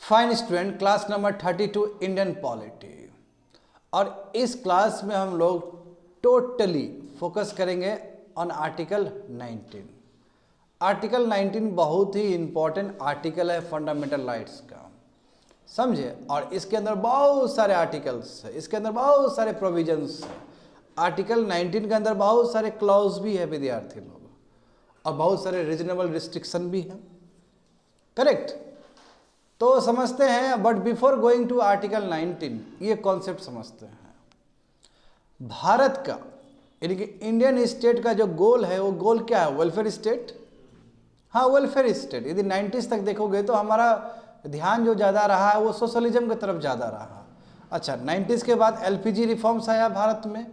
Fine student, class number 32 Indian polity. और इस class में हम लोग टोटली फोकस करेंगे ऑन आर्टिकल 19। आर्टिकल 19 बहुत ही इंपॉर्टेंट आर्टिकल है फंडामेंटल राइट्स का, समझे। और इसके अंदर बहुत सारे आर्टिकल्स है, इसके अंदर बहुत सारे प्रोविजंस है। आर्टिकल 19 के अंदर बहुत सारे क्लॉज भी है विद्यार्थी लोग, और बहुत सारे रीजनेबल रिस्ट्रिक्शन भी हैं, करेक्ट। तो समझते हैं, but before going to article 19 ये कॉन्सेप्ट समझते हैं। भारत का यानी कि इंडियन स्टेट का जो गोल है वो गोल क्या है? Welfare state. हाँ, वेलफेयर स्टेट। यदि 90s तक देखोगे तो हमारा ध्यान जो ज़्यादा रहा है वो सोशलिज्म की तरफ ज़्यादा रहा। अच्छा, 90s के बाद LPG रिफॉर्म्स आया भारत में,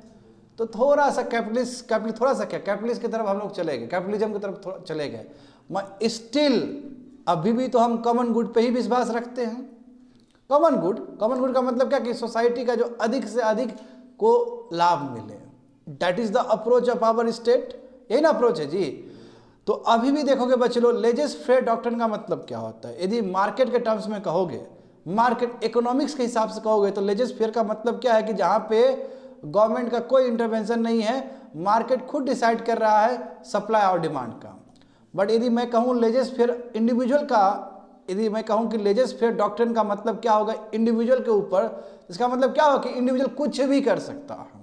तो थोड़ा सा कैपिटलिस्ट की तरफ हम लोग चले गए, कैपिटलिज्म की तरफ चले गए। मैं स्टिल अभी भी तो हम कॉमन गुड पे ही विश्वास रखते हैं। कॉमन गुड का मतलब क्या कि सोसाइटी का जो अधिक से अधिक को लाभ मिले, that is the approach of our state. यही ना अप्रोच है जी। तो अभी भी देखोगे बच्चे लोग, लेजेस फेयर डॉक्ट्रिन का मतलब क्या होता है? यदि मार्केट के टर्म्स में कहोगे, मार्केट इकोनॉमिक्स के हिसाब से कहोगे, तो लेजेस फेयर का मतलब क्या है कि जहां पे गवर्नमेंट का कोई इंटरवेंशन नहीं है, मार्केट खुद डिसाइड कर रहा है सप्लाई और डिमांड का। बट यदि मैं कहूँ लेजेस फेयर इंडिविजुअल का, यदि मैं कहूँ कि लेजेस फेयर डॉक्ट्रिन का मतलब क्या होगा इंडिविजुअल के ऊपर, इसका मतलब क्या होगा कि इंडिविजुअल कुछ भी कर सकता है,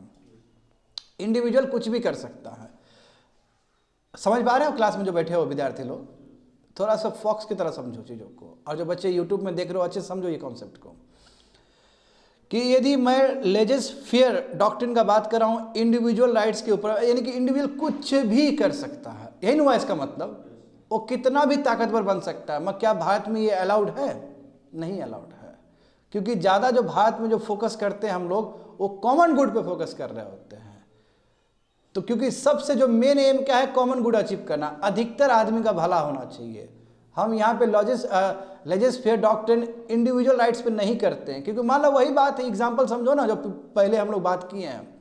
इंडिविजुअल कुछ भी कर सकता है। समझ पा रहे हो? क्लास में जो बैठे हो विद्यार्थी लोग, थोड़ा सा फॉक्स की तरह समझो चीज़ों को, और जो बच्चे यूट्यूब में देख रहे हो अच्छे समझो ये कॉन्सेप्ट को, कि यदि मैं लेजेस फेयर डॉक्ट्रिन का बात कर रहा हूँ इंडिविजुअल राइट्स के ऊपर, यानी कि इंडिविजुअल कुछ भी कर सकता है, यही ना हुआ इसका मतलब। वो कितना भी ताकतवर बन सकता है, मगर क्या भारत में ये अलाउड है? नहीं अलाउड है, क्योंकि ज़्यादा जो भारत में जो फोकस करते हैं हम लोग, वो कॉमन गुड पे फोकस कर रहे होते हैं। तो क्योंकि सबसे जो मेन एम क्या है, कॉमन गुड अचीव करना, अधिकतर आदमी का भला होना चाहिए। हम यहाँ पे laissez fair doctrine individual rights पे नहीं करते हैं, क्योंकि मान लो वही बात है, एग्जांपल समझो ना, जो पहले हम लोग बात किए हैं।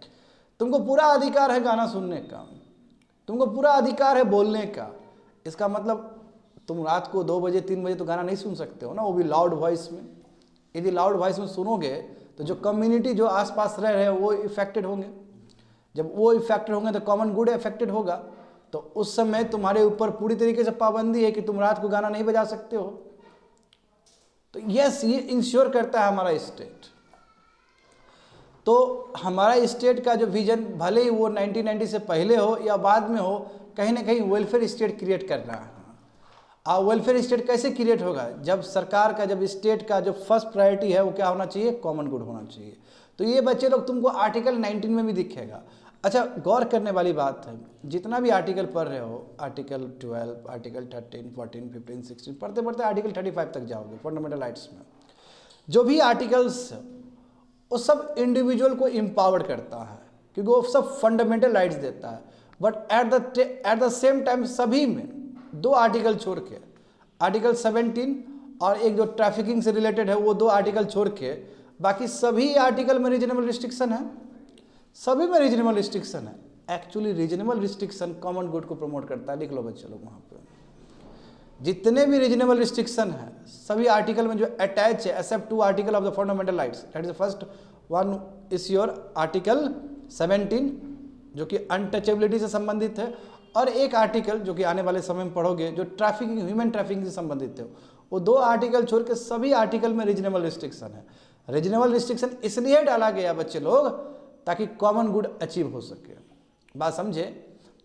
तुमको पूरा अधिकार है गाना सुनने का, तुमको पूरा अधिकार है बोलने का, इसका मतलब तुम रात को 2 बजे 3 बजे तो गाना नहीं सुन सकते हो ना, वो भी लाउड वॉइस में। यदि लाउड वॉइस में सुनोगे तो जो कम्युनिटी जो आसपास रह रहे हैं वो इफेक्टेड होंगे। जब वो इफेक्टेड होंगे तो कॉमन गुड इफेक्टेड होगा। तो उस समय तुम्हारे ऊपर पूरी तरीके से पाबंदी है कि तुम रात को गाना नहीं बजा सकते हो। तो यस, ये इंश्योर करता है हमारा स्टेट। तो हमारा स्टेट का जो विजन, भले ही वो 1990 से पहले हो या बाद में हो, कहीं ना कहीं वेलफेयर स्टेट क्रिएट कर रहा है। और वेलफेयर स्टेट कैसे क्रिएट होगा? जब सरकार का, जब स्टेट का जो फर्स्ट प्रायोरिटी है वो क्या होना चाहिए? कॉमन गुड होना चाहिए। तो ये बच्चे लोग तुमको आर्टिकल 19 में भी दिखेगा। अच्छा, गौर करने वाली बात है, जितना भी आर्टिकल पढ़ रहे हो, आर्टिकल 12, आर्टिकल 13, 14, 15, 16, पढ़ते पढ़ते आर्टिकल 35 तक जाओगे फंडामेंटल राइट्स में। जो भी आर्टिकल्स वो सब इंडिविजुअल को एम्पावर्ड करता है, क्योंकि वो सब फंडामेंटल राइट्स देता है। But at the same time सभी में 2 आर्टिकल छोड़ के, आर्टिकल 17 और एक जो ट्रैफिकिंग से रिलेटेड है, वो 2 आर्टिकल छोड़ के बाकी सभी आर्टिकल में रीजनेबल रिस्ट्रिक्शन है, सभी में रीजनेबल रिस्ट्रिक्शन है। Actually reasonable restriction common good को प्रमोट करता है। लिख लो बच्चे लोग, वहाँ पे जितने भी रीजनेबल रिस्ट्रिक्शन है सभी आर्टिकल में जो अटैच है, except 2 article of the fundamental rights, that is the first one is your article 17 जो कि अनटचेबिलिटी से संबंधित है, और एक आर्टिकल जो कि आने वाले समय में पढ़ोगे जो ट्रैफिकिंग, ह्यूमन ट्रैफिकिंग से संबंधित है। वो 2 आर्टिकल छोड़ के सभी आर्टिकल में रीजनेबल रिस्ट्रिक्शन है। रीजनेबल रिस्ट्रिक्शन इसलिए डाला गया बच्चे लोग ताकि कॉमन गुड अचीव हो सके। बात समझे?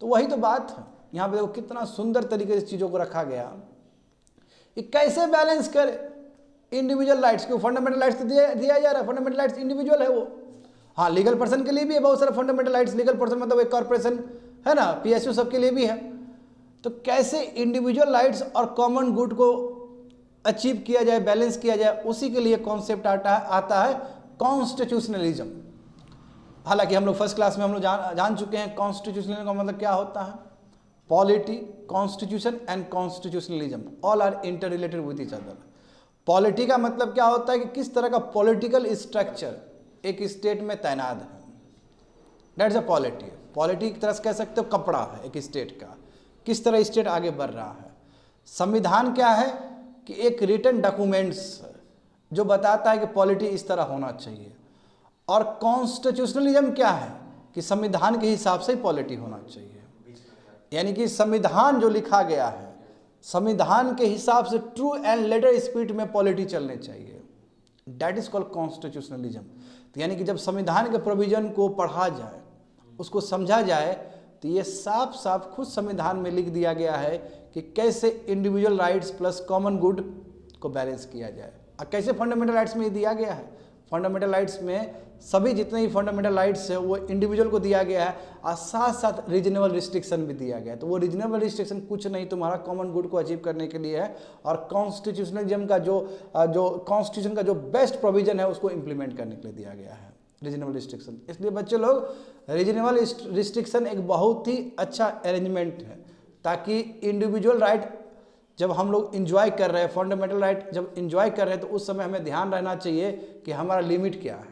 तो वही तो बात है। यहाँ पे देखो कितना सुंदर तरीके से चीज़ों को रखा गया। ये कैसे बैलेंस करे इंडिविजुअल राइट्स को? फंडामेंटल राइट्स तो दिया जा रहा है, फंडामेंटल राइट्स इंडिविजुअल है वो। हाँ, लीगल पर्सन के लिए भी है बहुत सारे फंडामेंटल राइट्स। लीगल पर्सन मतलब एक कॉर्पोरेशन है ना, PSU सबके लिए भी है। तो कैसे इंडिविजुअल राइट्स और कॉमन गुड को अचीव किया जाए, बैलेंस किया जाए, उसी के लिए कॉन्सेप्ट आता है कॉन्स्टिट्यूशनलिज्म। हालांकि हम लोग फर्स्ट क्लास में हम लोग जान चुके हैं कॉन्स्टिट्यूशनलिज्म का मतलब क्या होता है। Polity, constitution and constitutionalism all are inter related with each other. Polity का मतलब क्या होता है कि किस तरह का पॉलिटिकल स्ट्रक्चर एक स्टेट में तैनात है, दैट्स अ पॉलिटी। पॉलिटी की तरह से कह सकते हो कपड़ा है एक स्टेट का, किस तरह स्टेट आगे बढ़ रहा है। संविधान क्या है कि एक रिटन डॉक्यूमेंट्स जो बताता है कि पॉलिटी इस तरह होना चाहिए। और कॉन्स्टिट्यूशनलिज्म क्या है कि संविधान के हिसाब से ही पॉलिटी होना चाहिए, यानी कि संविधान जो लिखा गया है संविधान के हिसाब से ट्रू एंड लेटर स्पिरिट में पॉलिटी चलने चाहिए। That is called constitutionalism. तो यानी कि जब संविधान के प्रोविजन को पढ़ा जाए, उसको समझा जाए, तो ये साफ साफ खुद संविधान में लिख दिया गया है कि कैसे individual rights plus common good को बैलेंस किया जाए। और कैसे फंडामेंटल राइट्स में दिया गया है, फंडामेंटल राइट्स में सभी जितने ही फंडामेंटल राइट्स है वो इंडिविजुअल को दिया गया है, और साथ साथ रीजनेबल रिस्ट्रिक्शन भी दिया गया है। तो वो रीजनेबल रिस्ट्रिक्शन कुछ नहीं, तुम्हारा कॉमन गुड को अचीव करने के लिए है, और कॉन्स्टिट्यूशनलिज्म का जो कॉन्स्टिट्यूशन का जो बेस्ट प्रोविजन है उसको इंप्लीमेंट करने के लिए दिया गया है, रीजनेबल रिस्ट्रिक्शन। इसलिए बच्चे लोग, रीजनेबल रिस्ट्रिक्शन एक बहुत ही अच्छा अरेंजमेंट है, ताकि इंडिविजुअल राइट जब हम लोग इंजॉय कर रहे हैं, फंडामेंटल राइट जब इंजॉय कर रहे हैं, तो उस समय हमें ध्यान रहना चाहिए कि हमारा लिमिट क्या है।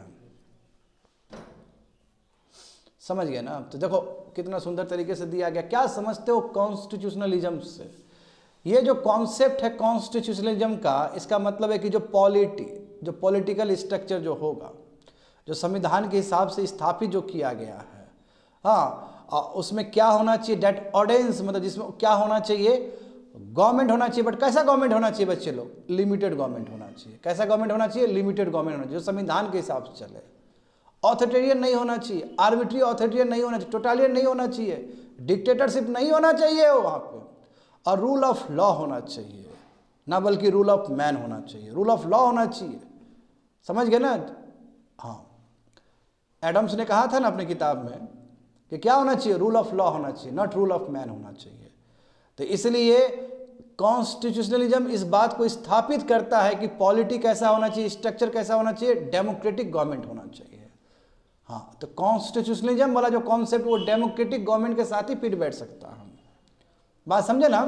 समझ गए ना? तो देखो कितना सुंदर तरीके से दिया गया। क्या समझते हो कॉन्स्टिट्यूशनलिज्म से? ये जो कॉन्सेप्ट है कॉन्स्टिट्यूशनलिज्म का, इसका मतलब है कि जो पॉलिटिकल स्ट्रक्चर जो होगा, जो संविधान के हिसाब से स्थापित जो किया गया है, हाँ, उसमें क्या होना चाहिए, डेट ऑर्डिनेंस, मतलब जिसमें क्या होना चाहिए, गवर्नमेंट होना चाहिए। बट कैसा गवर्नमेंट होना चाहिए बच्चे लोग? लिमिटेड गवर्नमेंट होना चाहिए। कैसा गवर्नमेंट होना चाहिए? लिमिटेड गवर्नमेंट होना चाहिए, जो संविधान के हिसाब से चले। ऑथोरिटेरियन नहीं होना चाहिए, आर्बिट्री ऑथोरिटेरियन नहीं होना चाहिए, टोटालियन नहीं होना चाहिए, डिक्टेटरशिप नहीं होना चाहिए वहाँ पे, और रूल ऑफ लॉ होना चाहिए, ना बल्कि रूल ऑफ मैन होना चाहिए, रूल ऑफ लॉ होना चाहिए। समझ गए ना? हाँ, एडम्स ने कहा था ना अपने किताब में कि क्या होना चाहिए? रूल ऑफ लॉ होना चाहिए, नॉट रूल ऑफ मैन होना चाहिए। तो इसलिए कॉन्स्टिट्यूशनलिज्म इस बात को स्थापित करता है कि पॉलिटी कैसा होना चाहिए, स्ट्रक्चर कैसा होना चाहिए, डेमोक्रेटिक गवर्नमेंट होना चाहिए। हाँ, तो कॉन्स्टिट्यूशनलिज्म वाला जो कॉन्सेप्ट वो डेमोक्रेटिक गवर्नमेंट के साथ ही फिट बैठ सकता है। बात समझे ना?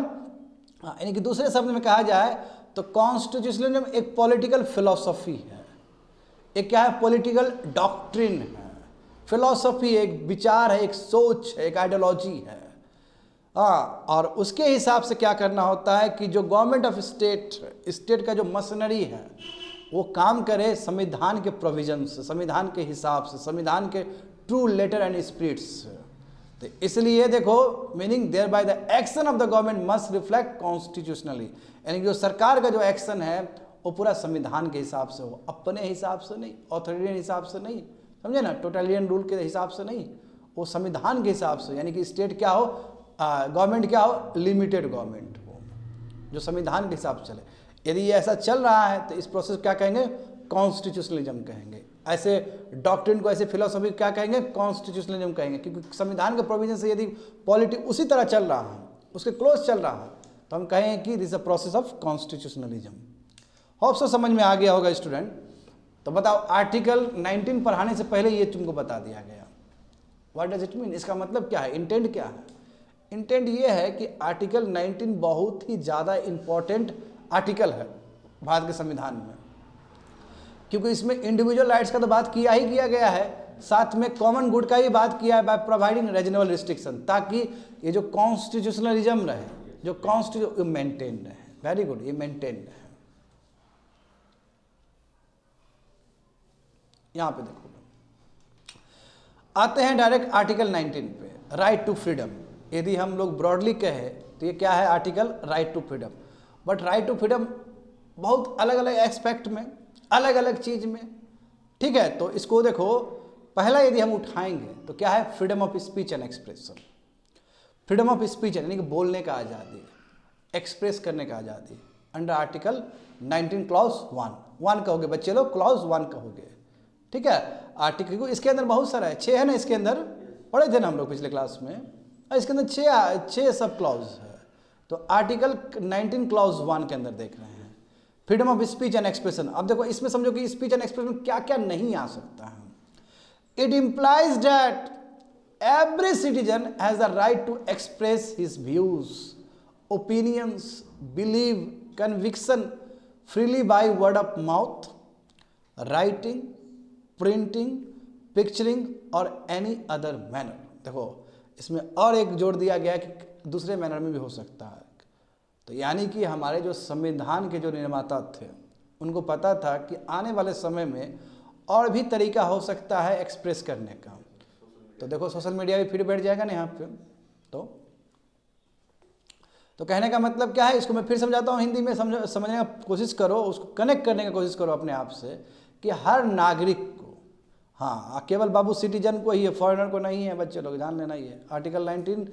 हाँ, यानी कि दूसरे शब्द में कहा जाए तो कॉन्स्टिट्यूशनलिज्म एक पॉलिटिकल फिलॉसफी है, एक क्या है, पॉलिटिकल डॉक्ट्रिन है। फिलॉसफी एक विचार है, एक सोच है, एक आइडियोलॉजी है। हाँ, और उसके हिसाब से क्या करना होता है कि जो गवर्नमेंट ऑफ स्टेट का जो मशीनरी है वो काम करे संविधान के प्रोविजन से, संविधान के हिसाब से, संविधान के ट्रू लेटर एंड स्पिरिट्स से। तो इसलिए देखो, meaning thereby the action of the government must reflect constitutionally, यानी कि जो सरकार का जो एक्शन है वो पूरा संविधान के हिसाब से हो, अपने हिसाब से नहीं, ऑथोरिटेरियन हिसाब से नहीं, समझे ना, टोटलियन रूल के हिसाब से नहीं, वो संविधान के हिसाब से। यानी कि स्टेट क्या हो, गवर्नमेंट क्या हो, लिमिटेड गवर्नमेंट हो, जो संविधान के हिसाब से चले। यदि ये ऐसा चल रहा है तो इस प्रोसेस क्या कहेंगे? कॉन्स्टिट्यूशनलिज्म कहेंगे। ऐसे डॉक्ट्रिन को, ऐसे फिलोसफी क्या कहेंगे? कॉन्स्टिट्यूशनलिज्म कहेंगे। क्योंकि संविधान के प्रोविजन से यदि पॉलिटी उसी तरह चल रहा है, उसके क्लोज चल रहा है, तो हम कहेंगे कि this a process of constitutionalism. Hope so समझ में आ गया होगा स्टूडेंट। तो बताओ, आर्टिकल 19 पढ़ाने से पहले ये तुमको बता दिया गया, व्हाट डज इट मीन, इसका मतलब क्या है, इंटेंट क्या है? इंटेंट ये है कि आर्टिकल 19 बहुत ही ज़्यादा इंपॉर्टेंट आर्टिकल है भारत के संविधान में, क्योंकि इसमें इंडिविजुअल राइट्स का तो बात किया ही किया गया है, साथ में कॉमन गुड का ही बात किया है बाय प्रोवाइडिंग रीजनेबल रिस्ट्रिक्शन, ताकि ये जो कॉन्स्टिट्यूशनलिज्म रहे, जो कॉन्स्टिट्यूशन मेंटेन रहे। वेरी गुड, ये मेंटेन रहे। यहां पे देखो, आते हैं डायरेक्ट आर्टिकल 19 पे, राइट टू फ्रीडम। यदि हम लोग ब्रॉडली कहे तो ये क्या है? Article right to freedom. But right to freedom बहुत अलग अलग एस्पेक्ट में, अलग अलग चीज में, ठीक है। तो इसको देखो, पहला यदि हम उठाएंगे तो क्या है? Freedom of speech and expression. Freedom of speech यानी कि बोलने का आज़ादी, एक्सप्रेस करने का आज़ादी, अंडर आर्टिकल 19 क्लॉज 1 कहोगे बच्चे लोग, क्लॉज 1 कहोगे, ठीक है। आर्टिकल को इसके अंदर बहुत सारा है, 6 है ना, इसके अंदर पढ़े थे ना हम लोग पिछले क्लास में, इसके अंदर 6 सब क्लॉज है। तो आर्टिकल 19 क्लॉज 1 के अंदर देख रहे हैं freedom of speech and expression. अब देखो, इसमें समझो कि स्पीच एंड एक्सप्रेशन क्या क्या नहीं आ सकता है। It implies that every citizen has the right to express his views, opinions, believe, conviction freely by word of mouth, writing, printing, picturing और एनी अदर मैनर। देखो, इसमें और एक जोड़ दिया गया कि दूसरे मैनर में भी हो सकता है। तो यानी कि हमारे जो संविधान के जो निर्माता थे उनको पता था कि आने वाले समय में और भी तरीका हो सकता है एक्सप्रेस करने का। तो देखो सोशल मीडिया भी फिर बैठ जाएगा ना यहाँ पे। तो कहने का मतलब क्या है, इसको मैं फिर समझाता हूँ हिंदी में, समझने का कोशिश करो, उसको कनेक्ट करने की कोशिश करो अपने आप से कि हर नागरिक को, हाँ केवल बाबू सिटीजन को ही है, फॉरेनर को नहीं है, बच्चे लोग जान लेना ये article 19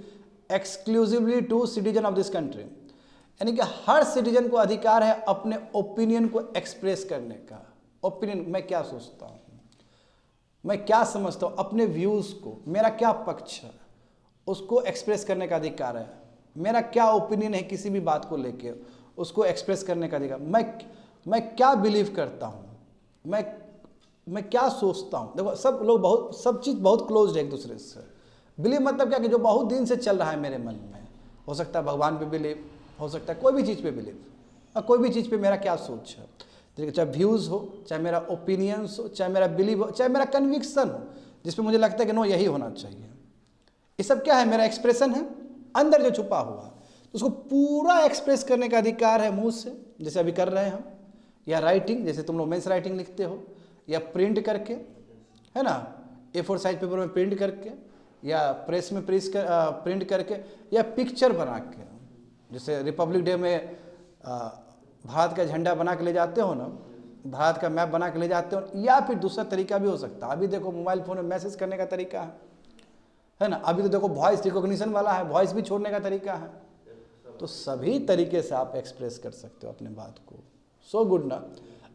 exclusively to citizen of this country, यानी कि हर सिटीजन को अधिकार है अपने ओपिनियन को एक्सप्रेस करने का। ओपिनियन, मैं क्या सोचता हूँ, मैं क्या समझता हूँ, अपने व्यूज़ को, मेरा क्या पक्ष है उसको एक्सप्रेस करने का अधिकार है। मेरा क्या ओपिनियन है किसी भी बात को लेके, उसको एक्सप्रेस करने का अधिकार। मैं क्या बिलीव करता हूँ, मैं क्या सोचता हूँ। देखो सब लोग सब चीज़ बहुत क्लोज है एक दूसरे से। बिलीव मतलब क्या कि जो बहुत दिन से चल रहा है मेरे मन में, हो सकता है भगवान पे बिलीव, हो सकता है कोई भी चीज़ पे बिलीव, और कोई भी चीज़ पे मेरा क्या सोच है, चाहे व्यूज़ हो, चाहे मेरा ओपिनियंस हो, चाहे मेरा बिलीव हो, चाहे मेरा कन्विक्शन हो, जिस पे मुझे लगता है कि नो यही होना चाहिए। ये सब क्या है, मेरा एक्सप्रेशन है अंदर जो छुपा हुआ, तो उसको पूरा एक्सप्रेस करने का अधिकार है मुंह से, जैसे अभी कर रहे हैं हम, या राइटिंग, जैसे तुम लोग मेंस राइटिंग लिखते हो, या प्रिंट करके, है ना, A4 साइज पेपर में प्रिंट करके, या प्रेस में प्रिंट करके, या पिक्चर बना के, जैसे रिपब्लिक डे में भारत का झंडा बना के ले जाते हो ना, भारत का मैप बना के ले जाते हो, या फिर दूसरा तरीका भी हो सकता है। अभी देखो मोबाइल फ़ोन में मैसेज करने का तरीका है ना, अभी तो देखो वॉइस रिकॉग्निशन वाला है, वॉइस भी छोड़ने का तरीका है। तो सभी तरीके से आप एक्सप्रेस कर सकते हो अपने बात को। सो गुड ना।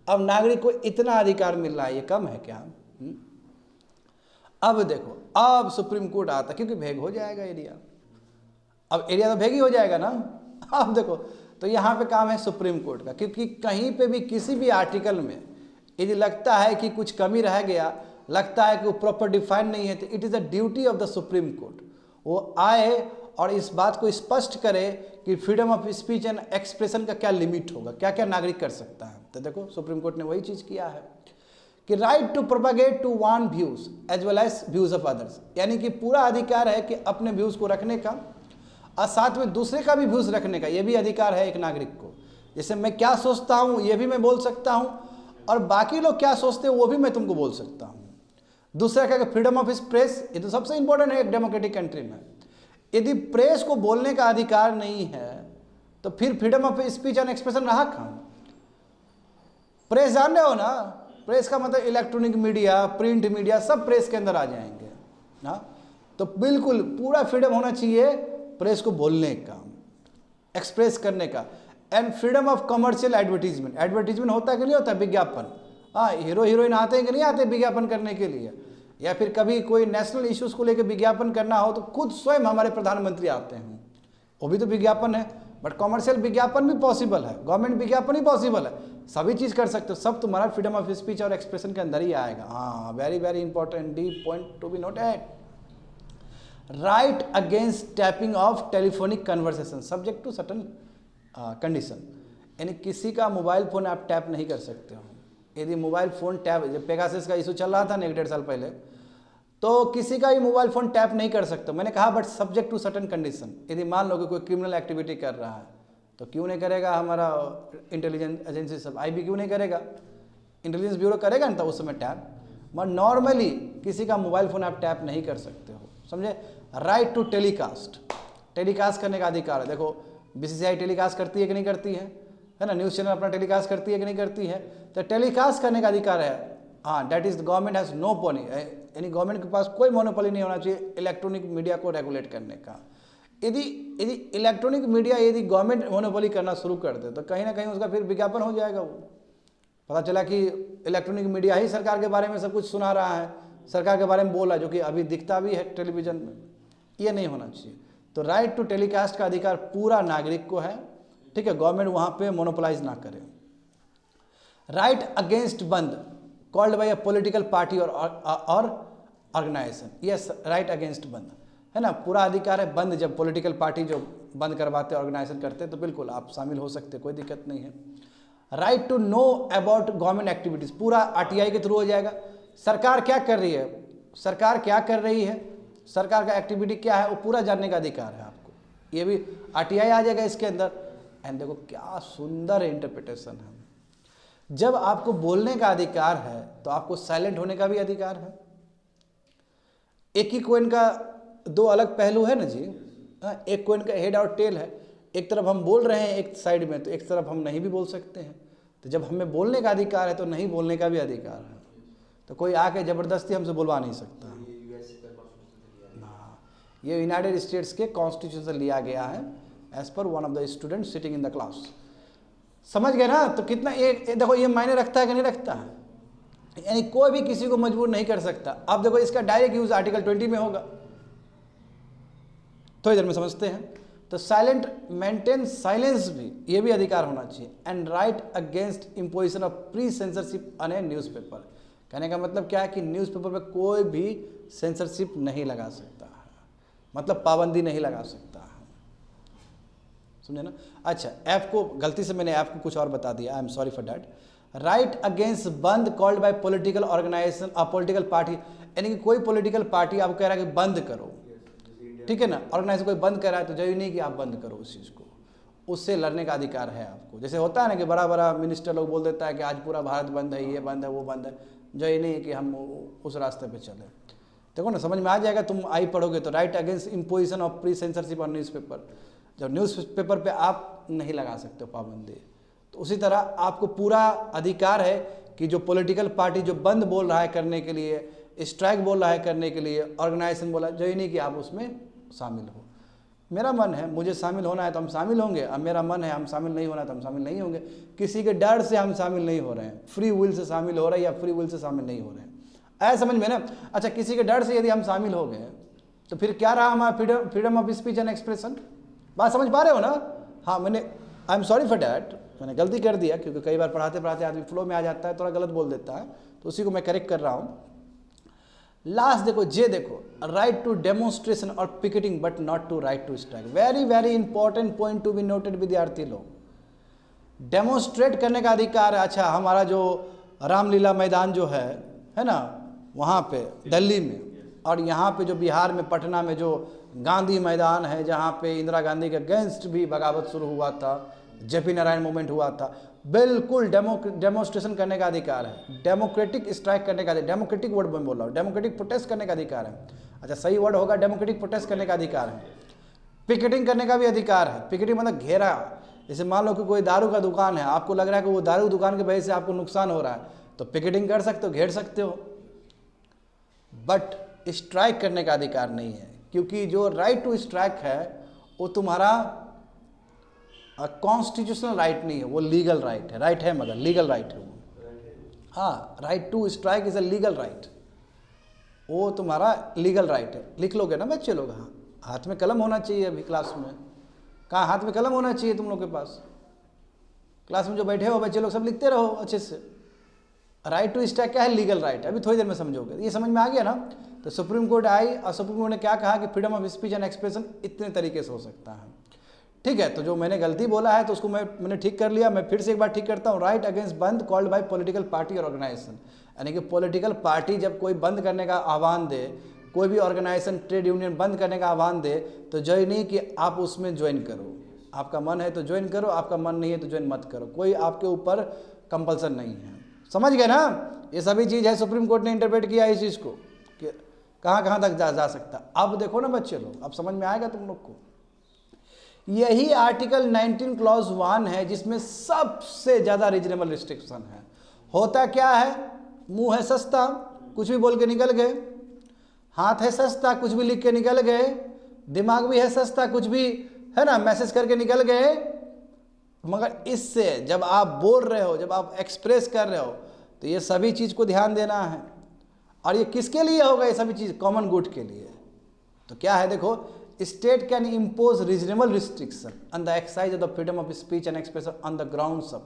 अब नागरिक को इतना अधिकार मिल रहा है, ये कम है क्या? अब देखो, अब सुप्रीम कोर्ट आता, क्योंकि भेग हो जाएगा एरिया, अब एरिया तो भेग ही हो जाएगा ना। अब देखो, तो यहाँ पे काम है सुप्रीम कोर्ट का, क्योंकि कहीं पे भी किसी भी आर्टिकल में यदि लगता है कि कुछ कमी रह गया, लगता है कि वो प्रॉपर डिफाइन नहीं है, तो it is the duty of the supreme court, वो आए और इस बात को स्पष्ट करे कि freedom of speech and expression का क्या लिमिट होगा, क्या क्या नागरिक कर सकता है। तो देखो सुप्रीम कोर्ट ने वही चीज़ किया है कि right to propagate to one views as well as views of others, यानी कि पूरा अधिकार है कि अपने व्यूज़ को रखने का और साथ में दूसरे का भी व्यूज़ रखने का, ये भी अधिकार है एक नागरिक को। जैसे मैं क्या सोचता हूँ ये भी मैं बोल सकता हूँ, और बाकी लोग क्या सोचते हैं वो भी मैं तुमको बोल सकता हूँ। दूसरा क्या, फ्रीडम ऑफ प्रेस, ये तो सबसे इंपॉर्टेंट है एक डेमोक्रेटिक कंट्री में। यदि प्रेस को बोलने का अधिकार नहीं है तो फिर freedom of speech and expression रहा कहाँ? प्रेस जान रहे हो ना, प्रेस का मतलब इलेक्ट्रॉनिक मीडिया, प्रिंट मीडिया, सब प्रेस के अंदर आ जाएंगे ना। तो बिल्कुल पूरा फ्रीडम होना चाहिए प्रेस को बोलने का, एक्सप्रेस करने का। And freedom of commercial advertisement, advertisement होता है कि नहीं होता, विज्ञापन, हाँ हीरो हीरोइन आते हैं कि नहीं आते विज्ञापन करने के लिए, या फिर कभी कोई नेशनल इश्यूज़ को लेकर विज्ञापन करना हो तो खुद स्वयं हमारे प्रधानमंत्री आते हैं, वो भी तो विज्ञापन है। बट कमर्शियल विज्ञापन भी पॉसिबल है, गवर्नमेंट विज्ञापन ही पॉसिबल है, सभी चीज़ कर सकते हो, सब तुम्हारा फ्रीडम ऑफ स्पीच और एक्सप्रेशन के अंदर ही आएगा। हाँ, very very important deep point to be noted. Right against tapping of telephonic conversation subject to certain condition, यानी किसी का मोबाइल फ़ोन आप टैप नहीं कर सकते हो। यदि मोबाइल फ़ोन टैप, जब पेगासस का इशू चल रहा था ना 1-1.5 साल पहले, तो किसी का भी मोबाइल फ़ोन टैप नहीं कर सकते। मैंने कहा but subject to certain condition, यदि मान लो कि कोई क्रिमिनल एक्टिविटी कर रहा है तो क्यों नहीं करेगा हमारा इंटेलिजेंस एजेंसी सब, IB क्यों नहीं करेगा, इंटेलिजेंस ब्यूरो करेगा ना, तो उस समय टैप। मगर नॉर्मली किसी का मोबाइल फ़ोन आप टैप नहीं कर सकते हो, समझे। राइट टू टेलीकास्ट, टेलीकास्ट करने का अधिकार है। देखो BCCI टेलीकास्ट करती है कि नहीं करती है ना, न्यूज़ चैनल अपना टेलीकास्ट करती है कि नहीं करती है, तो टेलीकास्ट करने का अधिकार है। हाँ, that is government has no pony, यानी गवर्नमेंट के पास कोई मोनोपोली नहीं होना चाहिए इलेक्ट्रॉनिक मीडिया को रेगुलेट करने का। यदि इलेक्ट्रॉनिक मीडिया यदि गवर्नमेंट मोनोपोली करना शुरू कर दे तो कहीं ना कहीं उसका फिर विज्ञापन हो जाएगा। वो पता चला कि इलेक्ट्रॉनिक मीडिया ही सरकार के बारे में सब कुछ सुना रहा है, सरकार के बारे में बोला, जो कि अभी दिखता भी है टेलीविज़न में। ये नहीं होना चाहिए। तो राइट टू टेलीकास्ट का अधिकार पूरा नागरिक को है, ठीक है, गवर्नमेंट वहाँ पे मोनोपोलाइज ना करे। राइट अगेंस्ट बंद called by a political party और ऑर्गेनाइजेशन, यस, राइट अगेंस्ट बंद है ना, पूरा अधिकार है। बंद जब पॉलिटिकल पार्टी जो बंद करवाते ऑर्गेनाइजेशन करते तो बिल्कुल आप शामिल हो सकते, कोई दिक्कत नहीं है। Right to know about government activities, पूरा RTI के थ्रू हो जाएगा। सरकार क्या कर रही है, सरकार क्या कर रही है, सरकार का एक्टिविटी क्या है, वो पूरा जानने का अधिकार है आपको। ये भी RTI आ जाएगा इसके अंदर। एंड देखो क्या सुंदर इंटरप्रिटेशन है। जब आपको बोलने का अधिकार है तो आपको साइलेंट होने का भी अधिकार है। एक ही कोइन का दो अलग पहलू है ना जी। हाँ, एक कोइन का हेड और टेल है। एक तरफ हम बोल रहे हैं एक साइड में, तो एक तरफ हम नहीं भी बोल सकते हैं। तो जब हमें बोलने का अधिकार है तो नहीं बोलने का भी अधिकार है। तो कोई आके ज़बरदस्ती हमसे बुलवा नहीं सकता। हाँ, ये यूनाइटेड स्टेट्स के कॉन्स्टिट्यूशन से लिया गया है, as per one of the student sitting in the class. समझ गए ना? तो कितना ये देखो, ये मायने रखता है कि नहीं रखता है? यानी कोई भी किसी को मजबूर नहीं कर सकता। अब देखो, इसका डायरेक्ट यूज आर्टिकल 20 में होगा, तो इधर में समझते हैं। तो साइलेंट, मेंटेन साइलेंस भी, ये भी अधिकार होना चाहिए। And right against imposition of pre censorship on A newspaper. कहने का मतलब क्या है कि न्यूज़पेपर पे कोई भी सेंसरशिप नहीं लगा सकता है, मतलब पाबंदी नहीं लगा सकता है। समझे ना? अच्छा, एफ को गलती से मैंने एफ को कुछ और बता दिया, I am sorry for that. Right against बंद कॉल्ड बाय पॉलिटिकल ऑर्गेनाइजेशन और पॉलिटिकल पार्टी, यानी कि कोई पॉलिटिकल पार्टी आपको कह रहा है कि बंद करो, ठीक है ना? ऑर्गेनाइजेशन कोई बंद कर रहा है तो जरूरी नहीं कि आप बंद करो उस चीज़ को, उससे लड़ने का अधिकार है आपको। जैसे होता है ना कि बड़ा बड़ा मिनिस्टर लोग बोल देता है कि आज पूरा भारत बंद है, ये बंद है, वो बंद है, जरूरी नहीं कि हम उस रास्ते पे चले। देखो ना, समझ में आ जाएगा, तुम आई पढ़ोगे तो। Right against imposition of pre censorship on newspaper, जब न्यूज़पेपर पे आप नहीं लगा सकते हो पाबंदी, तो उसी तरह आपको पूरा अधिकार है कि जो पॉलिटिकल पार्टी जो बंद बोल रहा है करने के लिए, स्ट्राइक बोल रहा है करने के लिए, ऑर्गेनाइजेशन बोला, जरूरी नहीं कि आप उसमें शामिल हो। मेरा मन है, मुझे शामिल होना है तो हम शामिल होंगे, अब मेरा मन है हम शामिल नहीं होना तो हम शामिल नहीं होंगे। किसी के डर से हम शामिल नहीं हो रहे हैं, फ्री विल से शामिल हो रहे हैं या फ्री विल से शामिल नहीं हो रहे हैं, ऐसा समझ में ना? अच्छा, किसी के डर से यदि हम शामिल हो गए तो फिर क्या रहा हमारा freedom of speech and expression? बात समझ पा रहे हो ना? हाँ, मैंने, I am sorry for that, मैंने गलती कर दिया, क्योंकि कई बार पढ़ाते पढ़ाते आदमी फ्लो में आ जाता है, थोड़ा गलत बोल देता है, तो उसी को मैं करेक्ट कर रहा हूँ। लास्ट देखो, जे देखो, राइट टू डेमोन्स्ट्रेशन और picketing but not to right to strike. Very very important point to be noted विद्यार्थी लोग। डेमोन्स्ट्रेट करने का अधिकार है। अच्छा, हमारा जो रामलीला मैदान जो है ना, वहाँ पे दिल्ली में, और यहाँ पे जो बिहार में पटना में जो गांधी मैदान है, जहाँ पे इंदिरा गांधी के अगेंस्ट भी बगावत शुरू हुआ था, जेपी नारायण मूवमेंट हुआ था, बिल्कुल डेमोन्स्ट्रेशन करने का अधिकार है, डेमोक्रेटिक स्ट्राइक करने का, डेमोक्रेटिक वर्ड में बोल रहा हूँ, डेमोक्रेटिक प्रोटेस्ट करने का अधिकार है। अच्छा, सही वर्ड होगा, डेमोक्रेटिक प्रोटेस्ट करने का अधिकार है। पिकेटिंग करने का भी अधिकार है। पिकेटिंग मतलब घेरा। जैसे मान लो कि कोई दारू का दुकान है, आपको लग रहा है कि वो दारू दुकान की वजह से आपको नुकसान हो रहा है, तो पिकेटिंग कर सकते हो, घेर सकते हो, बट स्ट्राइक करने का अधिकार नहीं है, क्योंकि जो राइट टू स्ट्राइक है वो तुम्हारा कॉन्स्टिट्यूशनल राइट नहीं है, वो लीगल राइट है। राइट है मगर लीगल राइट है वो। हाँ, right to strike is a legal right, वो तुम्हारा लीगल राइट है। लिख लोगे ना बच्चे लोग? हाँ, हाथ में कलम होना चाहिए अभी क्लास में। कहाँ हाथ में कलम होना चाहिए तुम लोग के पास? क्लास में जो बैठे हो बच्चे लोग सब लिखते रहो अच्छे से। राइट टू स्ट्राइक क्या है? Legal right. अभी थोड़ी देर में समझोगे, ये समझ में आ गया ना? तो सुप्रीम कोर्ट आई और सुप्रीम कोर्ट ने क्या कहा कि freedom of speech and expression इतने तरीके से हो सकता है। ठीक है, तो जो मैंने गलती बोला है तो उसको मैंने ठीक कर लिया, मैं फिर से एक बार ठीक करता हूँ। राइट अगेंस्ट बंद कॉल्ड बाय पॉलिटिकल पार्टी और ऑर्गेनाइजेशन, यानी कि पॉलिटिकल पार्टी जब कोई बंद करने का आह्वान दे, कोई भी ऑर्गेनाइजेशन, ट्रेड यूनियन बंद करने का आह्वान दे, तो जरूरी नहीं कि आप उसमें ज्वाइन करो। आपका मन है तो ज्वाइन करो, आपका मन नहीं है तो ज्वाइन मत करो, कोई आपके ऊपर कंपल्सन नहीं है। समझ गए ना? ये सभी चीज़ है, सुप्रीम कोर्ट ने इंटरप्रेट किया इस चीज़ को कि कहाँ कहाँ तक जा सकता। अब देखो ना बच्चे लोग, अब समझ में आएगा तुम लोग को। यही आर्टिकल 19 क्लॉज 1 है जिसमें सबसे ज़्यादा रीजनेबल रिस्ट्रिक्शन है। होता क्या है? मुंह है सस्ता, कुछ भी बोल के निकल गए, हाथ है सस्ता, कुछ भी लिख के निकल गए, दिमाग भी है सस्ता, कुछ भी है ना मैसेज करके निकल गए। मगर इससे जब आप बोल रहे हो, जब आप एक्सप्रेस कर रहे हो, तो ये सभी चीज़ को ध्यान देना है। और ये किसके लिए होगा? ये सभी चीज़ कॉमन गुड के लिए। तो क्या है देखो, state can impose reasonable restriction on the exercise of the freedom of speech and expression on the grounds of,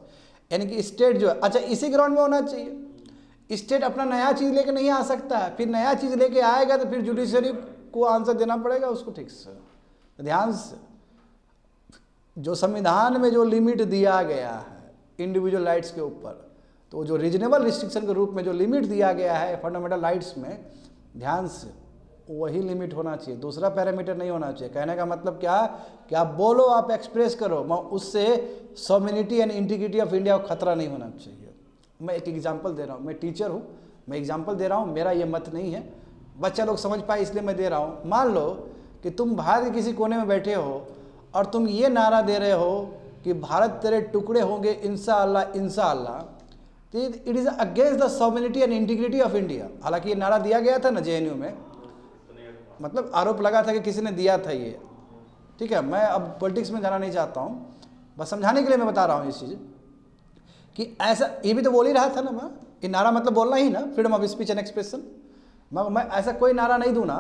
यानी कि स्टेट जो है, अच्छा इसी ग्राउंड में होना चाहिए। स्टेट अपना नया चीज़ लेके नहीं आ सकता है, फिर नया चीज़ लेके आएगा तो फिर जुडिशरी को आंसर देना पड़ेगा उसको ठीक से। ध्यान से, जो संविधान में जो लिमिट दिया गया है इंडिविजुअल राइट्स के ऊपर, तो जो रीजनेबल रिस्ट्रिक्शन के रूप में जो लिमिट दिया गया है फंडामेंटल राइट्स में, ध्यान से वही लिमिट होना चाहिए, दूसरा पैरामीटर नहीं होना चाहिए। कहने का मतलब क्या? कि आप बोलो, आप एक्सप्रेस करो, उससे sovereignty and integrity of India को खतरा नहीं होना चाहिए। मैं एक एग्जाम्पल दे रहा हूँ, मैं टीचर हूँ, मैं एग्जाम्पल दे रहा हूँ, मेरा ये मत नहीं है, बच्चा लोग समझ पाए इसलिए मैं दे रहा हूँ। मान लो कि तुम भारत के किसी कोने में बैठे हो और तुम ये नारा दे रहे हो कि भारत तेरे टुकड़े होंगे इंशाअल्लाह इंशाअल्लाह, तो it is against the sovereignty and integrity of India. हालांकि ये नारा दिया गया था ना जेएनयू में, मतलब आरोप लगा था कि किसी ने दिया था ये, ठीक है। मैं अब पॉलिटिक्स में जाना नहीं चाहता हूँ, बस समझाने के लिए मैं बता रहा हूँ इस चीज़ कि ऐसा, ये भी तो बोल ही रहा था ना मैं, ये नारा मतलब बोलना ही ना, freedom of speech and expression. मैं ऐसा कोई नारा नहीं दूँ ना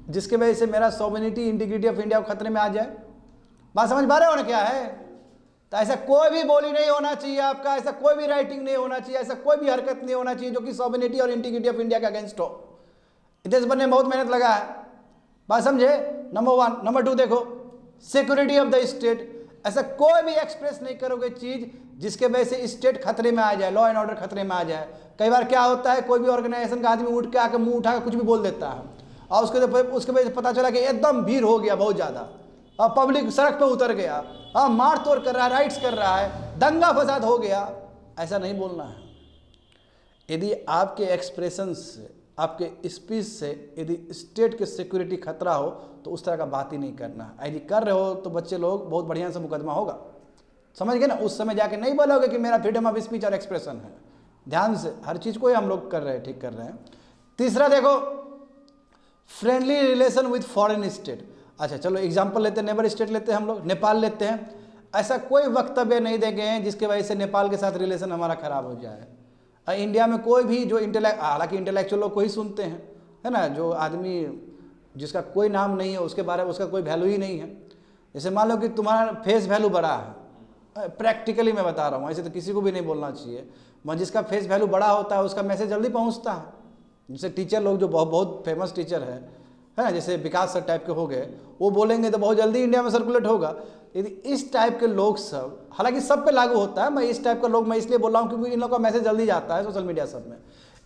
जिसके वजह से मेरा सॉवरेनिटी इंटीग्रिटी ऑफ इंडिया खतरे में आ जाए। बात समझ पा रहे हो ना क्या है? तो ऐसा कोई भी बोली नहीं होना चाहिए आपका, ऐसा कोई भी राइटिंग नहीं होना चाहिए, ऐसा कोई भी हरकत नहीं होना चाहिए जो कि सॉवरेनिटी और इंटीग्रिटी ऑफ इंडिया के अगेंस्ट हो। देश बनने में बहुत मेहनत लगा है, बात समझे, नंबर 1। नंबर 2 देखो, सिक्योरिटी ऑफ द स्टेट, ऐसा कोई भी एक्सप्रेस नहीं करोगे चीज जिसके वजह से स्टेट खतरे में आ जाए, लॉ एंड ऑर्डर खतरे में आ जाए। कई बार क्या होता है, कोई भी ऑर्गेनाइजेशन का आदमी उठ के आकर मुंह उठा के कुछ भी बोल देता है और उसके वजह से पता चला कि एकदम भीड़ हो गया बहुत ज़्यादा, और पब्लिक सड़क पे उतर गया, मार तोड़ कर रहा है, राइट्स कर रहा है, दंगा फसाद हो गया। ऐसा नहीं बोलना है। यदि आपके एक्सप्रेशन से, आपके स्पीच से यदि स्टेट के सिक्योरिटी खतरा हो तो उस तरह का बात ही नहीं करना है। यदि कर रहे हो तो बच्चे लोग बहुत बढ़िया से मुकदमा होगा, समझ गए ना। उस समय जाके नहीं बोलोगे कि मेरा फ्रीडम ऑफ स्पीच और एक्सप्रेशन है। ध्यान से हर चीज़ को ही हम लोग कर रहे हैं, ठीक कर रहे हैं। तीसरा देखो, friendly relation with foreign state. अच्छा चलो एग्जाम्पल लेते हैं, नेबर स्टेट लेते हैं हम लोग, नेपाल लेते हैं। ऐसा कोई वक्तव्य नहीं देंगे हैं जिसके वजह से नेपाल के साथ रिलेशन हमारा खराब हो जाए। इंडिया में कोई भी जो हालांकि इंटेलेक्चुअल लोग को ही सुनते हैं, है ना, जो आदमी जिसका कोई नाम नहीं है उसके बारे में उसका कोई वैल्यू ही नहीं है। जैसे मान लो कि तुम्हारा फेस वैल्यू बड़ा है, प्रैक्टिकली मैं बता रहा हूँ, ऐसे तो किसी को भी नहीं बोलना चाहिए, मगर जिसका फेस वैल्यू बड़ा होता है उसका मैसेज जल्दी पहुँचता है। जैसे टीचर लोग जो बहुत फेमस टीचर है ना, जैसे विकास सर टाइप के हो गए, वो बोलेंगे तो बहुत जल्दी इंडिया में सर्कुलेट होगा। यदि इस टाइप के लोग सब, हालांकि सब पे लागू होता है, मैं इस टाइप का लोग मैं इसलिए बोल रहा हूँ क्योंकि इन लोगों का मैसेज जल्दी जाता है सोशल मीडिया सब में।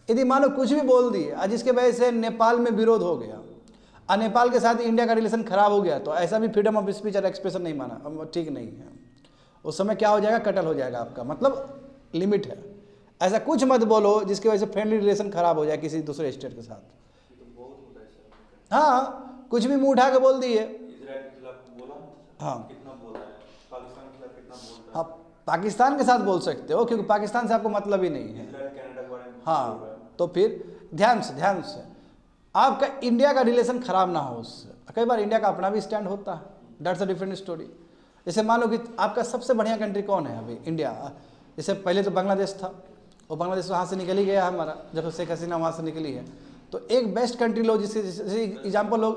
यदि मानो कुछ भी बोल दिए जिसके वजह से नेपाल में विरोध हो गया और नेपाल के साथ इंडिया का रिलेशन खराब हो गया, तो ऐसा भी फ्रीडम ऑफ स्पीच और एक्सप्रेशन नहीं माना, ठीक नहीं है। उस समय क्या हो जाएगा, कटल हो जाएगा आपका, मतलब लिमिट है। ऐसा कुछ मत बोलो जिसकी वजह से फ्रेंडली रिलेशन खराब हो जाए किसी दूसरे स्टेट के साथ। हाँ, कुछ भी मुंह उठा के बोल दिए। हाँ, हाँ, पाकिस्तान के साथ बोल सकते हो क्योंकि पाकिस्तान से आपको मतलब ही नहीं है। हाँ, तो फिर ध्यान से आपका इंडिया का रिलेशन खराब ना हो उससे। कई बार इंडिया का अपना भी स्टैंड होता है, दैट्स अ डिफरेंट स्टोरी। जैसे मान लो कि आपका सबसे बढ़िया कंट्री कौन है अभी, इंडिया। जैसे पहले तो बांग्लादेश था, और बांग्लादेश वहाँ से निकल ही गया हमारा, जब शेख हसीना वहाँ से निकली है। तो एक बेस्ट कंट्री लो, जैसे एग्जाम्पल लो,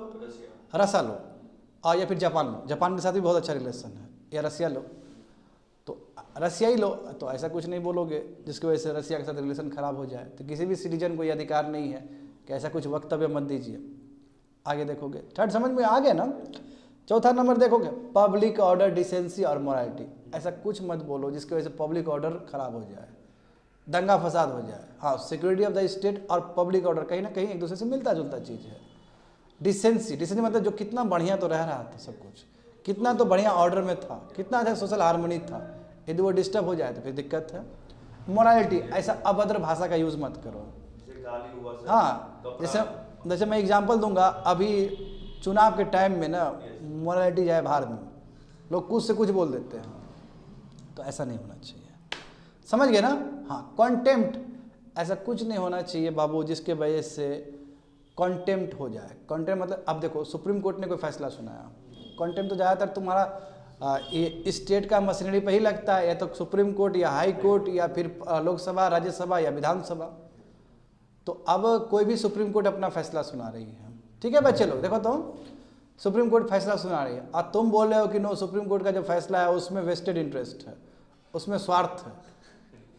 रसिया लो, और या फिर जापान लो, जापान के साथ भी बहुत अच्छा रिलेशन है, या रसिया लो, तो रसिया ही लो। तो ऐसा कुछ नहीं बोलोगे जिसकी वजह से रसिया के साथ रिलेशन खराब हो जाए। तो किसी भी सिटीजन को ये अधिकार नहीं है कि ऐसा कुछ वक्तव्य मत दीजिए। आगे देखोगे, थर्ड समझ में आ गया ना। चौथा नंबर देखोगे, पब्लिक ऑर्डर, डिसेंसी और मोरालिटी। ऐसा कुछ मत बोलो जिसकी वजह से पब्लिक ऑर्डर खराब हो जाए, दंगा फसाद हो जाए। हाँ, सिक्योरिटी ऑफ द स्टेट और पब्लिक ऑर्डर कहीं ना कहीं एक दूसरे से मिलता जुलता चीज़ है। डिसेंसी मतलब जो कितना बढ़िया तो रह रहा था सब कुछ, कितना तो बढ़िया ऑर्डर में था, कितना अच्छा सोशल हार्मनी था, यदि वो डिस्टर्ब हो जाए तो फिर दिक्कत है। मोरालिटी, ऐसा अभद्र भाषा का यूज़ मत करो। हाँ, जैसे मैं एग्जांपल दूंगा, अभी चुनाव के टाइम में ना मोरालिटी जाए बाहर में, लोग कुछ से कुछ बोल देते हैं, तो ऐसा नहीं होना चाहिए, समझ गए ना। हाँ, कॉन्टेम्प्ट, ऐसा कुछ नहीं होना चाहिए बाबू जिसके वजह से कॉन्टेम्प्ट हो जाए। कॉन्टेम्प्ट मतलब, अब देखो सुप्रीम कोर्ट ने कोई फैसला सुनाया, कॉन्टेम्प्ट तो ज़्यादातर तुम्हारा ये स्टेट का मशीनरी पे ही लगता है, या तो सुप्रीम कोर्ट या हाई कोर्ट या फिर लोकसभा, राज्यसभा या विधानसभा। तो अब कोई भी सुप्रीम कोर्ट अपना फैसला सुना रही है, ठीक है बच्चे लोग, देखो तुम सुप्रीम कोर्ट फैसला सुना रही है और तुम बोल रहे हो कि नो, सुप्रीम कोर्ट का जो फैसला है उसमें वेस्टेड इंटरेस्ट है, उसमें स्वार्थ है।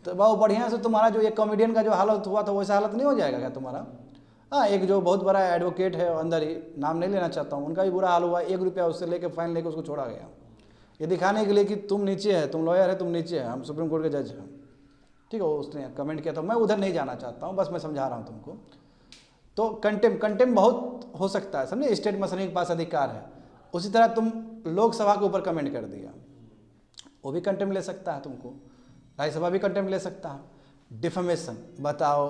तो बहुत बढ़िया से तुम्हारा जो ये कॉमेडियन का जो हालत हुआ था वैसा हालत नहीं हो जाएगा क्या तुम्हारा। हाँ, एक जो बहुत बड़ा एडवोकेट है अंदर ही, नाम नहीं लेना चाहता हूँ, उनका भी बुरा हाल हुआ। 1 रुपया उससे लेके फाइन लेके उसको छोड़ा गया, ये दिखाने के लिए कि तुम नीचे है, तुम लॉयर है, तुम नीचे है, हम सुप्रीम कोर्ट के जज हैं, ठीक है। उसने कमेंट किया था, मैं उधर नहीं जाना चाहता हूँ, बस मैं समझा रहा हूँ तुमको। तो कंटेम्प्ट बहुत हो सकता है, समझे, स्टेट मशीनरी के पास अधिकार है। उसी तरह तुम लोकसभा के ऊपर कमेंट कर दिया, वो भी कंटेम्प्ट ले सकता है तुमको, राज्यसभा भी कंटेम्प्ट ले सकता है। डिफेमेशन बताओ।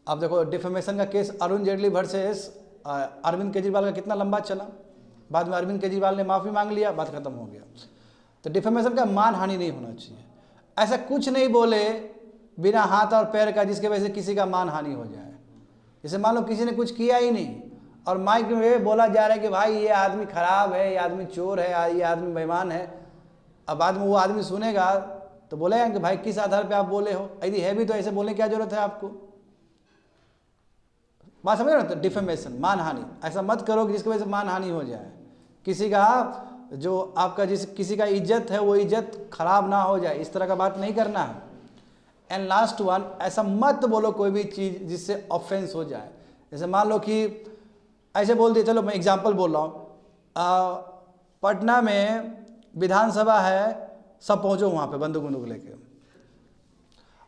अब देखो डिफेमेशन का केस अरुण जेटली वर्सेस अरविंद केजरीवाल का कितना लंबा चला, बाद में अरविंद केजरीवाल ने माफ़ी मांग लिया, बात खत्म हो गया। तो डिफेमेशन का मानहानि नहीं होना चाहिए। ऐसा कुछ नहीं बोले बिना हाथ और पैर का जिसके वजह से किसी का मानहानि हो जाए। जैसे मान लो किसी ने कुछ किया ही नहीं और माइक में बोला जा रहा है कि भाई ये आदमी खराब है, ये आदमी चोर है, ये आदमी बेईमान है। अब बाद में वो आदमी सुनेगा तो बोलेगा कि भाई किस आधार पे आप बोले हो, यदि है भी तो ऐसे बोलने की क्या जरूरत है आपको। बात समझ रहे हो? तो डिफेमेशन मानहानि, ऐसा मत करो कि जिसकी वजह से मानहानि हो जाए, किसी का जो आपका किसी का इज्जत है वो इज्जत खराब ना हो जाए, इस तरह का बात नहीं करना है। एंड लास्ट वन, ऐसा मत बोलो कोई भी चीज़ जिससे ऑफेंस हो जाए। जैसे मान लो कि ऐसे बोल दिए, चलो मैं एग्जांपल बोल रहा हूँ, पटना में विधानसभा है, सब पहुँचो वहाँ पे बंदूक लेके,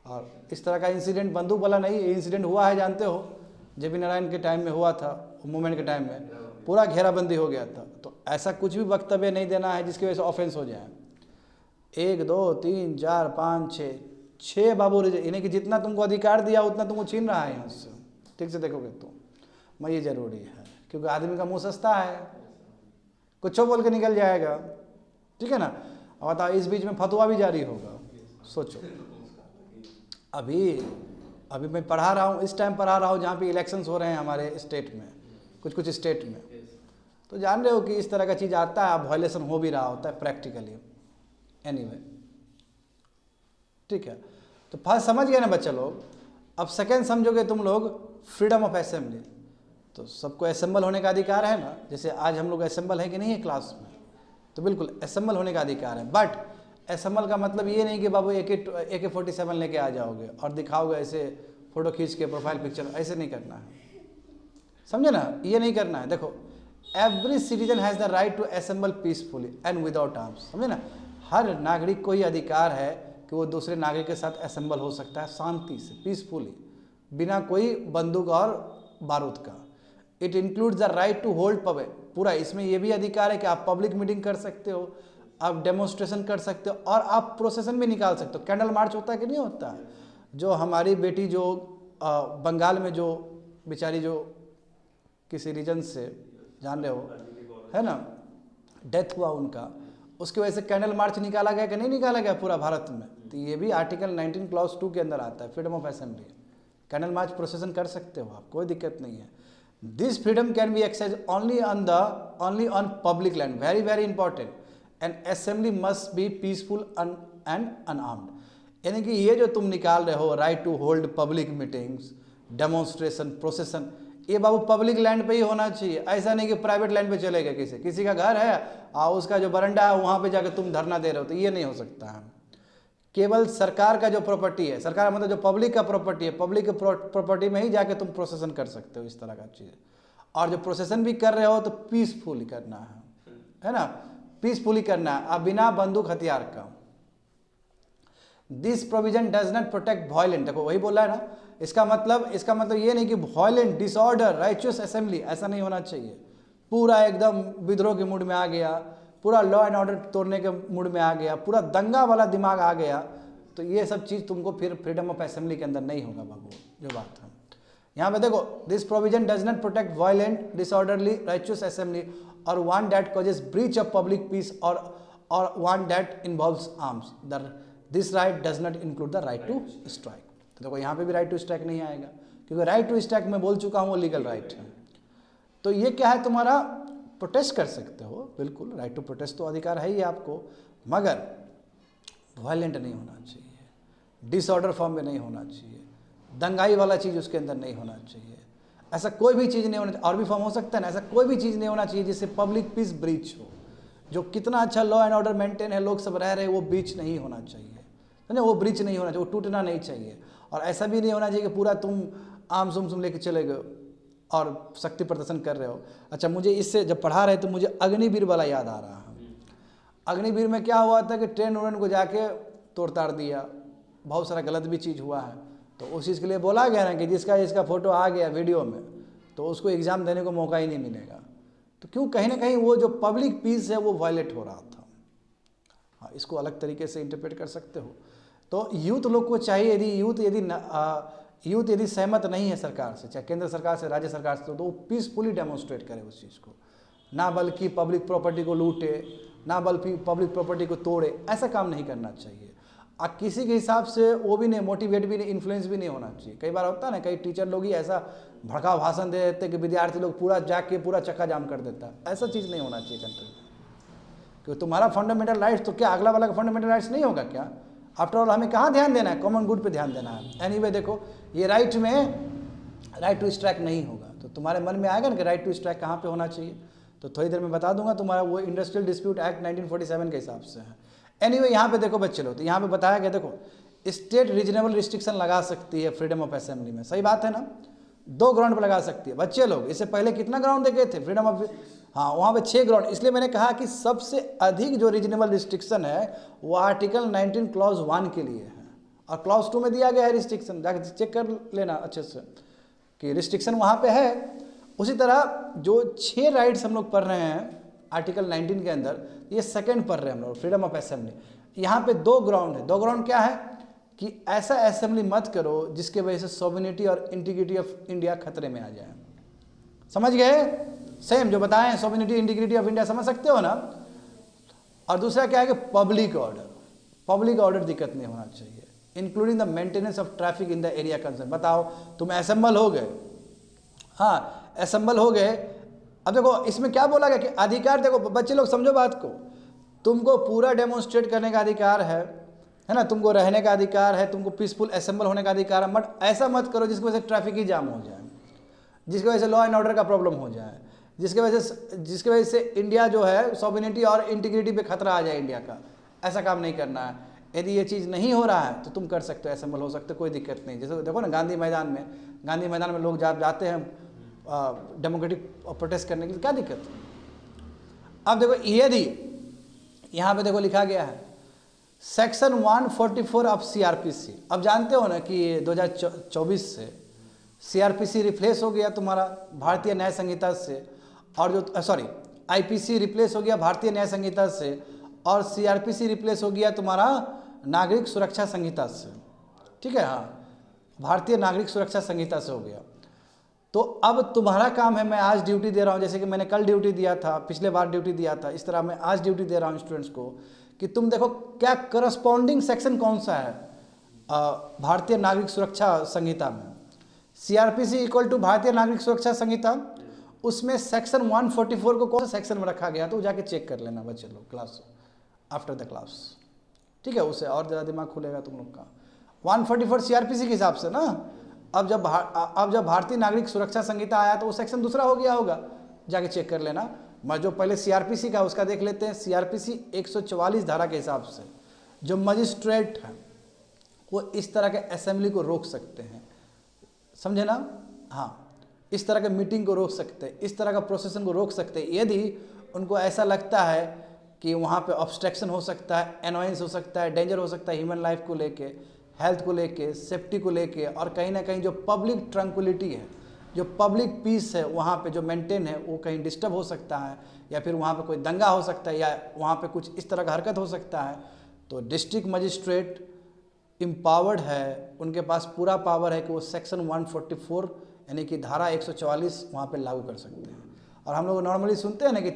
और इस तरह का इंसिडेंट बंदूक वाला नहीं, इंसिडेंट हुआ है जानते हो, जेपी नारायण के टाइम में हुआ था, मूवमेंट के टाइम में पूरा घेराबंदी हो गया था। तो ऐसा कुछ भी वक्तव्य नहीं देना है जिसकी वजह से ऑफेंस हो जाए। 1 2 3 4 5 6 बाबू, इन्हें कि जितना तुमको अधिकार दिया उतना तुमको छीन रहा है यहाँ से। ठीक से देखोगे तो मैं ये जरूरी है, क्योंकि आदमी का मुंह सस्ता है, कुछ बोल के निकल जाएगा। ठीक है ना। अब बताओ इस बीच में फतवा भी जारी होगा, सोचो। अभी मैं पढ़ा रहा हूँ, इस टाइम पढ़ा रहा हूँ जहाँ पे इलेक्शंस हो रहे हैं हमारे स्टेट में, कुछ स्टेट में, तो जान रहे हो कि इस तरह का चीज़ आता है, वायलेशन हो भी रहा होता है प्रैक्टिकली। एनीवे, ठीक है। तो फर्स्ट समझ गए ना बच्चा लोग। अब सेकेंड समझोगे तुम लोग, फ्रीडम ऑफ असेंबली। तो सबको असेंबल होने का अधिकार है ना, जैसे आज हम लोग असेंबल है कि नहीं है क्लास में, तो बिल्कुल असेंबल होने का अधिकार है। बट असेंबल का मतलब ये नहीं कि बाबू AK-47 लेके आ जाओगे और दिखाओगे ऐसे फोटो खींच के प्रोफाइल पिक्चर, ऐसे नहीं करना है, समझे ना, ये नहीं करना है। देखो, every citizen has the right to assemble peacefully and without arms, समझे ना। हर नागरिक को ये अधिकार है कि वो दूसरे नागरिक के साथ असेंबल हो सकता है शांति से, पीसफुली, बिना कोई बंदूक और बारूद का। It includes the right to hold public, पूरा इसमें ये भी अधिकार है कि आप पब्लिक मीटिंग कर सकते हो, आप डेमोन्स्ट्रेशन कर सकते हो, और आप प्रोसेसन भी निकाल सकते हो। कैंडल मार्च होता है कि नहीं होता है। जो हमारी बेटी जो बंगाल में जो बेचारी जो किसी रीजन से, जान रहे हो, है ना, डेथ हुआ उनका, उसकी वजह से कैंडल मार्च निकाला गया कि नहीं निकाला गया पूरा भारत में। तो ये भी आर्टिकल 19 क्लॉज 2 के अंदर आता है, freedom of assembly. Candle march procession कर सकते हो आप, कोई दिक्कत नहीं है। This freedom can be exercise only on public land, very very important, and assembly must be peaceful and unarmed. यानी कि ये जो तुम निकाल रहे हो, right to hold public meetings, demonstration, procession, ये बाबू पब्लिक लैंड पे ही होना चाहिए। ऐसा नहीं कि प्राइवेट लैंड पे चले गए, किसी का घर है और उसका जो बरंडा है वहाँ पे जाकर तुम धरना दे रहे हो, तो ये नहीं हो सकता है। केवल सरकार का जो प्रॉपर्टी है, सरकार मतलब जो पब्लिक का प्रॉपर्टी है, पब्लिक के प्रॉपर्टी में ही जाके तुम प्रोसेसन कर सकते हो, इस तरह का चीज़। और जो प्रोसेसन भी कर रहे हो तो पीसफुली करना है ना, पीसफुली करना है, अब बिना बंदूक हथियार का। This provision does not protect violent, देखो वही बोला है ना, इसका मतलब ये नहीं कि वायलेंट, डिसऑर्डर, राइचुअस असेंबली, ऐसा नहीं होना चाहिए। पूरा एकदम विद्रोह के मूड में आ गया, पूरा लॉ एंड ऑर्डर तोड़ने के मूड में आ गया, पूरा दंगा वाला दिमाग आ गया, तो ये सब चीज़ तुमको फिर फ्रीडम ऑफ असेंबली के अंदर नहीं होगा बाबू। जो बात है यहाँ पे देखो, this provision does not protect violent, disorderly, riotous assembly और one that causes breach of public peace और one that involves arms. This right does not include the right to strike. तो देखो यहाँ पे भी राइट टू स्ट्राइक नहीं आएगा, क्योंकि राइट टू स्ट्राइक मैं बोल चुका हूँ वो लीगल राइट है। तो ये क्या है, तुम्हारा प्रोटेस्ट कर सकते हो, बिल्कुल राइट टू प्रोटेस्ट तो अधिकार है ही आपको, मगर वायलेंट नहीं होना चाहिए, डिसऑर्डर फॉर्म में नहीं होना चाहिए, दंगाई वाला चीज़ उसके अंदर नहीं होना चाहिए, ऐसा कोई भी चीज़ नहीं होना चाहिए। और भी फॉर्म हो सकता है ना, ऐसा कोई भी चीज़ नहीं होना चाहिए जिससे पब्लिक पीस ब्रीच हो। जो कितना अच्छा लॉ एंड ऑर्डर मेंटेन है, लोग सब रह रहे, वो ब्रीच नहीं होना चाहिए, समझे, वो ब्रीच नहीं होना चाहिए, वो टूटना नहीं चाहिए। और ऐसा भी नहीं होना चाहिए कि पूरा तुम आम सुम लेके चले गए और शक्ति प्रदर्शन कर रहे हो। अच्छा, मुझे इससे जब पढ़ा रहे तो मुझे अग्निवीर वाला याद आ रहा है। अग्निवीर में क्या हुआ था कि ट्रेन उड़न को जाके तोड़ ताड़ दिया, बहुत सारा गलत भी चीज़ हुआ है। तो उस चीज़ के लिए बोला गया ना कि जिसका फ़ोटो आ गया वीडियो में तो उसको एग्ज़ाम देने को मौका ही नहीं मिलेगा। तो क्यों, कहीं ना कहीं वो जो पब्लिक पीस है वो वायलेट हो रहा था। हाँ, इसको अलग तरीके से इंटरप्रेट कर सकते हो। तो यूथ लोग को चाहिए, यूथ यदि सहमत नहीं है सरकार से, चाहे केंद्र सरकार से, राज्य सरकार से, तो वो पीसफुली डेमोन्स्ट्रेट करे उस चीज़ को, ना बल्कि पब्लिक प्रॉपर्टी को लूटे, ना बल्कि पब्लिक प्रॉपर्टी को तोड़े। ऐसा काम नहीं करना चाहिए। किसी के हिसाब से वो भी नहीं, मोटिवेट भी नहीं, इन्फ्लुएंस भी नहीं होना चाहिए। कई बार होता है ना, कई टीचर लोग ही ऐसा भड़काऊ भाषण दे देते कि विद्यार्थी लोग पूरा जाके पूरा चक्का जाम कर देता है। ऐसा चीज़ नहीं होना चाहिए कंट्री में, क्योंकि तुम्हारा फंडामेंटल राइट्स तो क्या अगला वाला का फंडामेंटल राइट्स नहीं होगा क्या? आफ्टर ऑल हमें कहाँ ध्यान देना है? कॉमन गुड पे ध्यान देना है। एनीवे देखो, ये राइट में राइट टू स्ट्राइक नहीं होगा, तो तुम्हारे मन में आएगा ना कि राइट टू स्ट्राइक कहाँ पे होना चाहिए, तो थोड़ी देर में बता दूंगा। तुम्हारा वो इंडस्ट्रियल डिस्प्यूट एक्ट 1947 के हिसाब से है। एनीवे यहाँ पे देखो बच्चे लोग, तो यहाँ पे बताया गया, देखो स्टेट रीजनेबल रिस्ट्रिक्शन लगा सकती है फ्रीडम ऑफ असेंबली में, सही बात है ना, 2 ग्राउंड पर लगा सकती है बच्चे लोग। इससे पहले कितना ग्राउंड देखे थे फ्रीडम ऑफ, हाँ वहाँ पे 6 ग्राउंड। इसलिए मैंने कहा कि सबसे अधिक जो रीजनेबल रिस्ट्रिक्शन है वो आर्टिकल 19 क्लॉज 1 के लिए है, और क्लॉज 2 में दिया गया है रिस्ट्रिक्शन, जाकर चेक कर लेना अच्छे से कि रिस्ट्रिक्शन वहाँ पे है। उसी तरह जो 6 राइट्स हम लोग पढ़ रहे हैं आर्टिकल 19 के अंदर, ये सेकंड पढ़ रहे हैं हम लोग, फ्रीडम ऑफ असेंबली। यहाँ पे 2 ग्राउंड है। 2 ग्राउंड क्या है कि ऐसा असेंबली मत करो जिसके वजह से सॉवरेनिटी और इंटीग्रिटी ऑफ इंडिया खतरे में आ जाए। समझ गए? सेम जो बताएं, सॉवरेनिटी इंटीग्रिटी ऑफ इंडिया, समझ सकते हो ना। और दूसरा क्या है कि पब्लिक ऑर्डर दिक्कत नहीं होना चाहिए, including the maintenance of traffic in the area concern. बताओ तुम असेंबल हो गए, हाँ असेंबल हो गए, अब देखो इसमें क्या बोला गया कि अधिकार, देखो बच्चे लोग समझो बात को, तुमको पूरा डेमोन्स्ट्रेट करने का अधिकार है ना, तुमको रहने का अधिकार है, तुमको पीसफुल असेंबल होने का अधिकार है, बट ऐसा मत करो जिसकी वजह से ट्रैफिक ही जाम हो जाए, जिसकी वजह से लॉ एंड ऑर्डर का प्रॉब्लम हो जाए, जिसकी वजह से इंडिया जो है सॉवरेनिटी और इंटीग्रिटी पे खतरा आ जाए इंडिया का। ऐसा काम नहीं करना है। यदि ये चीज़ नहीं हो रहा है तो तुम कर सकते हो, असेंबल हो सकते हो, कोई दिक्कत नहीं। जैसे देखो ना गांधी मैदान में लोग जाते हैं डेमोक्रेटिक प्रोटेस्ट करने के लिए, क्या दिक्कत है? अब देखो यदि यहाँ पे देखो लिखा गया है सेक्शन 144 ऑफ सीआरपीसी। अब जानते हो ना कि 2024 से सीआरपीसी रिप्लेस हो गया तुम्हारा भारतीय न्याय संहिता से, और जो आईपीसी रिप्लेस हो गया भारतीय न्याय संहिता से, और सीआरपीसी रिप्लेस हो गया तुम्हारा नागरिक सुरक्षा संहिता से। ठीक है, हाँ भारतीय नागरिक सुरक्षा संहिता से हो गया। तो अब तुम्हारा काम है, मैं आज ड्यूटी दे रहा हूँ, जैसे कि मैंने कल ड्यूटी दिया था, पिछले बार ड्यूटी दिया था, इस तरह मैं आज ड्यूटी दे रहा हूँ स्टूडेंट्स को कि तुम देखो क्या करस्पॉन्डिंग सेक्शन कौन सा है भारतीय नागरिक सुरक्षा संहिता में। सीआरपीसी इक्वल टू भारतीय नागरिक सुरक्षा संहिता, उसमें सेक्शन 144 को कौन सा सेक्शन में रखा गया, तो जाके चेक कर लेना बच्चे लोग क्लास आफ्टर द क्लास। ठीक है, उससे और ज़्यादा दिमाग खुलेगा तुम लोग का। 144 सीआरपीसी के हिसाब से ना। अब जब भारतीय नागरिक सुरक्षा संहिता आया तो वो सेक्शन दूसरा हो गया होगा, जाके चेक कर लेना। मैं जो पहले सीआरपीसी का उसका देख लेते हैं। सीआरपीसी 144 धारा के हिसाब से जो मजिस्ट्रेट है वो इस तरह के असेंबली को रोक सकते हैं, समझे ना। हाँ, इस तरह के मीटिंग को रोक सकते हैं, इस तरह का प्रोसेसन को रोक सकते हैं यदि उनको ऐसा लगता है कि वहाँ पे ऑब्स्ट्रक्शन हो सकता है, एनॉयंस हो सकता है, डेंजर हो सकता है ह्यूमन लाइफ को लेके, हेल्थ को लेके, सेफ्टी को लेके, और कहीं ना कहीं जो पब्लिक ट्रंक्विलिटी है, जो पब्लिक पीस है वहाँ पे जो मेंटेन है वो कहीं डिस्टर्ब हो सकता है, या फिर वहाँ पे कोई दंगा हो सकता है, या वहाँ पे कुछ इस तरह का हरकत हो सकता है। तो डिस्ट्रिक्ट मजिस्ट्रेट एम्पावर्ड है, उनके पास पूरा पावर है कि वो सेक्शन 144 यानी कि धारा 144 वहाँ पे लागू कर सकते हैं। और हम लोग नॉर्मली सुनते हैं ना कि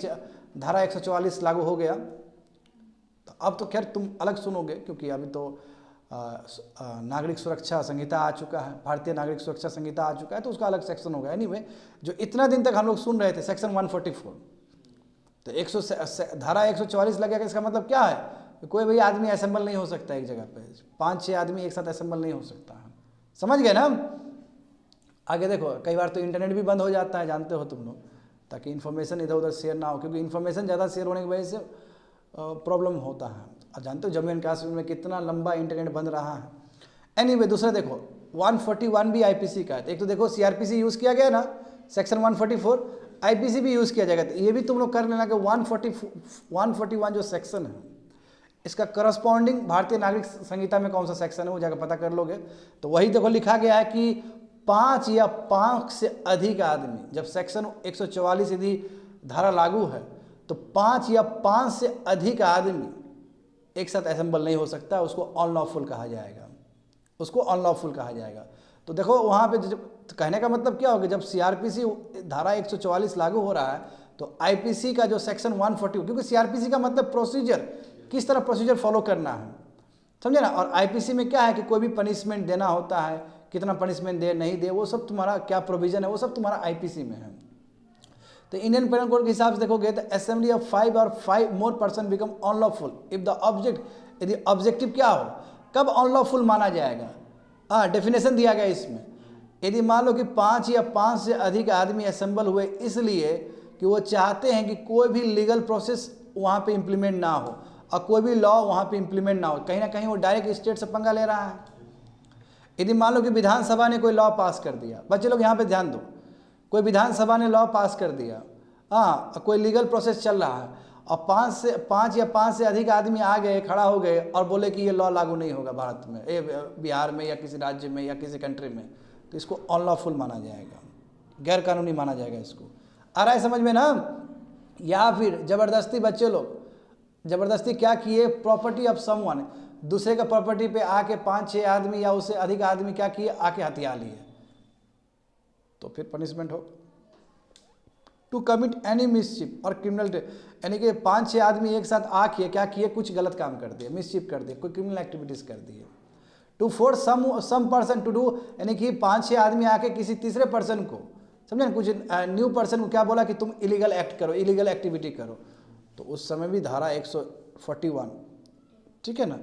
धारा 144 लागू हो गया, तो अब तो खैर तुम अलग सुनोगे क्योंकि अभी तो नागरिक सुरक्षा संहिता आ चुका है, भारतीय नागरिक सुरक्षा संहिता आ चुका है, तो उसका अलग सेक्शन होगा। एनीवे, जो इतना दिन तक हम लोग सुन रहे थे सेक्शन 144, तो धारा 144 लगेगा, इसका मतलब क्या है? कोई भी आदमी असेंबल नहीं हो सकता एक जगह पे, 5-6 आदमी एक साथ असेंबल नहीं हो सकता है, समझ गए ना। आगे देखो, कई बार तो इंटरनेट भी बंद हो जाता है, जानते हो तुम लोग, ताकि इन्फॉर्मेशन इधर उधर शेयर ना हो, क्योंकि इन्फॉर्मेशन ज़्यादा शेयर होने की वजह से प्रॉब्लम होता है। और जानते हो जम्मू एंड कश्मीर में कितना लंबा इंटरनेट बंद रहा है। एनीवे, दूसरा देखो 141 भी आईपीसी का है। एक तो देखो सीआरपीसी यूज़ किया गया ना, सेक्शन 144, आईपीसी भी यूज़ किया जाएगा। तो ये भी तुम लोग कर लेना कि 141 जो सेक्शन है इसका करस्पॉन्डिंग भारतीय नागरिक संहिता में कौन सा सेक्शन है वो जाकर पता कर लोगे। तो वही देखो लिखा गया है कि 5 या 5 से अधिक आदमी, जब सेक्शन 144 यदि धारा लागू है तो 5 या 5 से अधिक आदमी एक साथ असेंबल नहीं हो सकता, उसको अनलॉफुल कहा जाएगा, उसको अनलॉफुल कहा जाएगा। तो देखो वहाँ पे जब, तो कहने का मतलब क्या होगा, जब सीआरपीसी धारा 144 लागू हो रहा है तो आईपीसी का जो सेक्शन 140, क्योंकि सीआरपीसी का मतलब प्रोसीजर, किस तरह प्रोसीजर फॉलो करना है, समझे ना। और आईपीसी में क्या है कि कोई भी पनिशमेंट देना होता है, कितना पनिशमेंट दे नहीं दे, वो सब तुम्हारा क्या प्रोविजन है, वो सब तुम्हारा आईपीसी में है। तो इंडियन पेनल कोड के हिसाब से देखोगे तो असेंबली ऑफ 5 और 5 more person become unlawful if the object, यदि ऑब्जेक्टिव क्या हो, कब अनलॉफुल माना जाएगा। हाँ, डेफिनेशन दिया गया इसमें, यदि मान लो कि 5 या 5 से अधिक आदमी असेंबल हुए इसलिए कि वो चाहते हैं कि कोई भी लीगल प्रोसेस वहाँ पे इम्प्लीमेंट ना हो और कोई भी लॉ वहाँ पे इम्प्लीमेंट ना हो, कहीं ना कहीं वो डायरेक्ट स्टेट से पंगा ले रहा है। यदि मान लो कि विधानसभा ने कोई लॉ पास कर दिया, बच्चे लोग यहाँ पे ध्यान दो, कोई विधानसभा ने लॉ पास कर दिया, हाँ, कोई लीगल प्रोसेस चल रहा है और 5 या 5 से अधिक आदमी आ गए, खड़ा हो गए और बोले कि ये लॉ लागू नहीं होगा भारत में, बिहार में या किसी राज्य में या किसी कंट्री में, तो इसको अनलॉफुल माना जाएगा, गैर कानूनी माना जाएगा इसको। आ रहा है समझ में ना। या फिर जबरदस्ती, बच्चे लोग जबरदस्ती क्या किए, प्रॉपर्टी ऑफ समवन, दूसरे का प्रॉपर्टी पे आके 5-6 आदमी या उससे अधिक आदमी क्या किए, आके हथिया लिए, तो फिर पनिशमेंट हो। टू कमिट एनी मिसचिप और क्रिमिनल, यानी कि 5-6 आदमी एक साथ आके क्या किए, कुछ गलत काम कर दिए, मिसचिप कर दिए, कोई क्रिमिनल एक्टिविटीज कर दिए। To force some person to do, यानी कि 5-6 आदमी आके किसी तीसरे पर्सन को, समझे ना, कुछ न्यू पर्सन को क्या बोला कि तुम इलीगल एक्ट करो, इलीगल एक्टिविटी करो, तो उस समय भी धारा 141, ठीक है ना,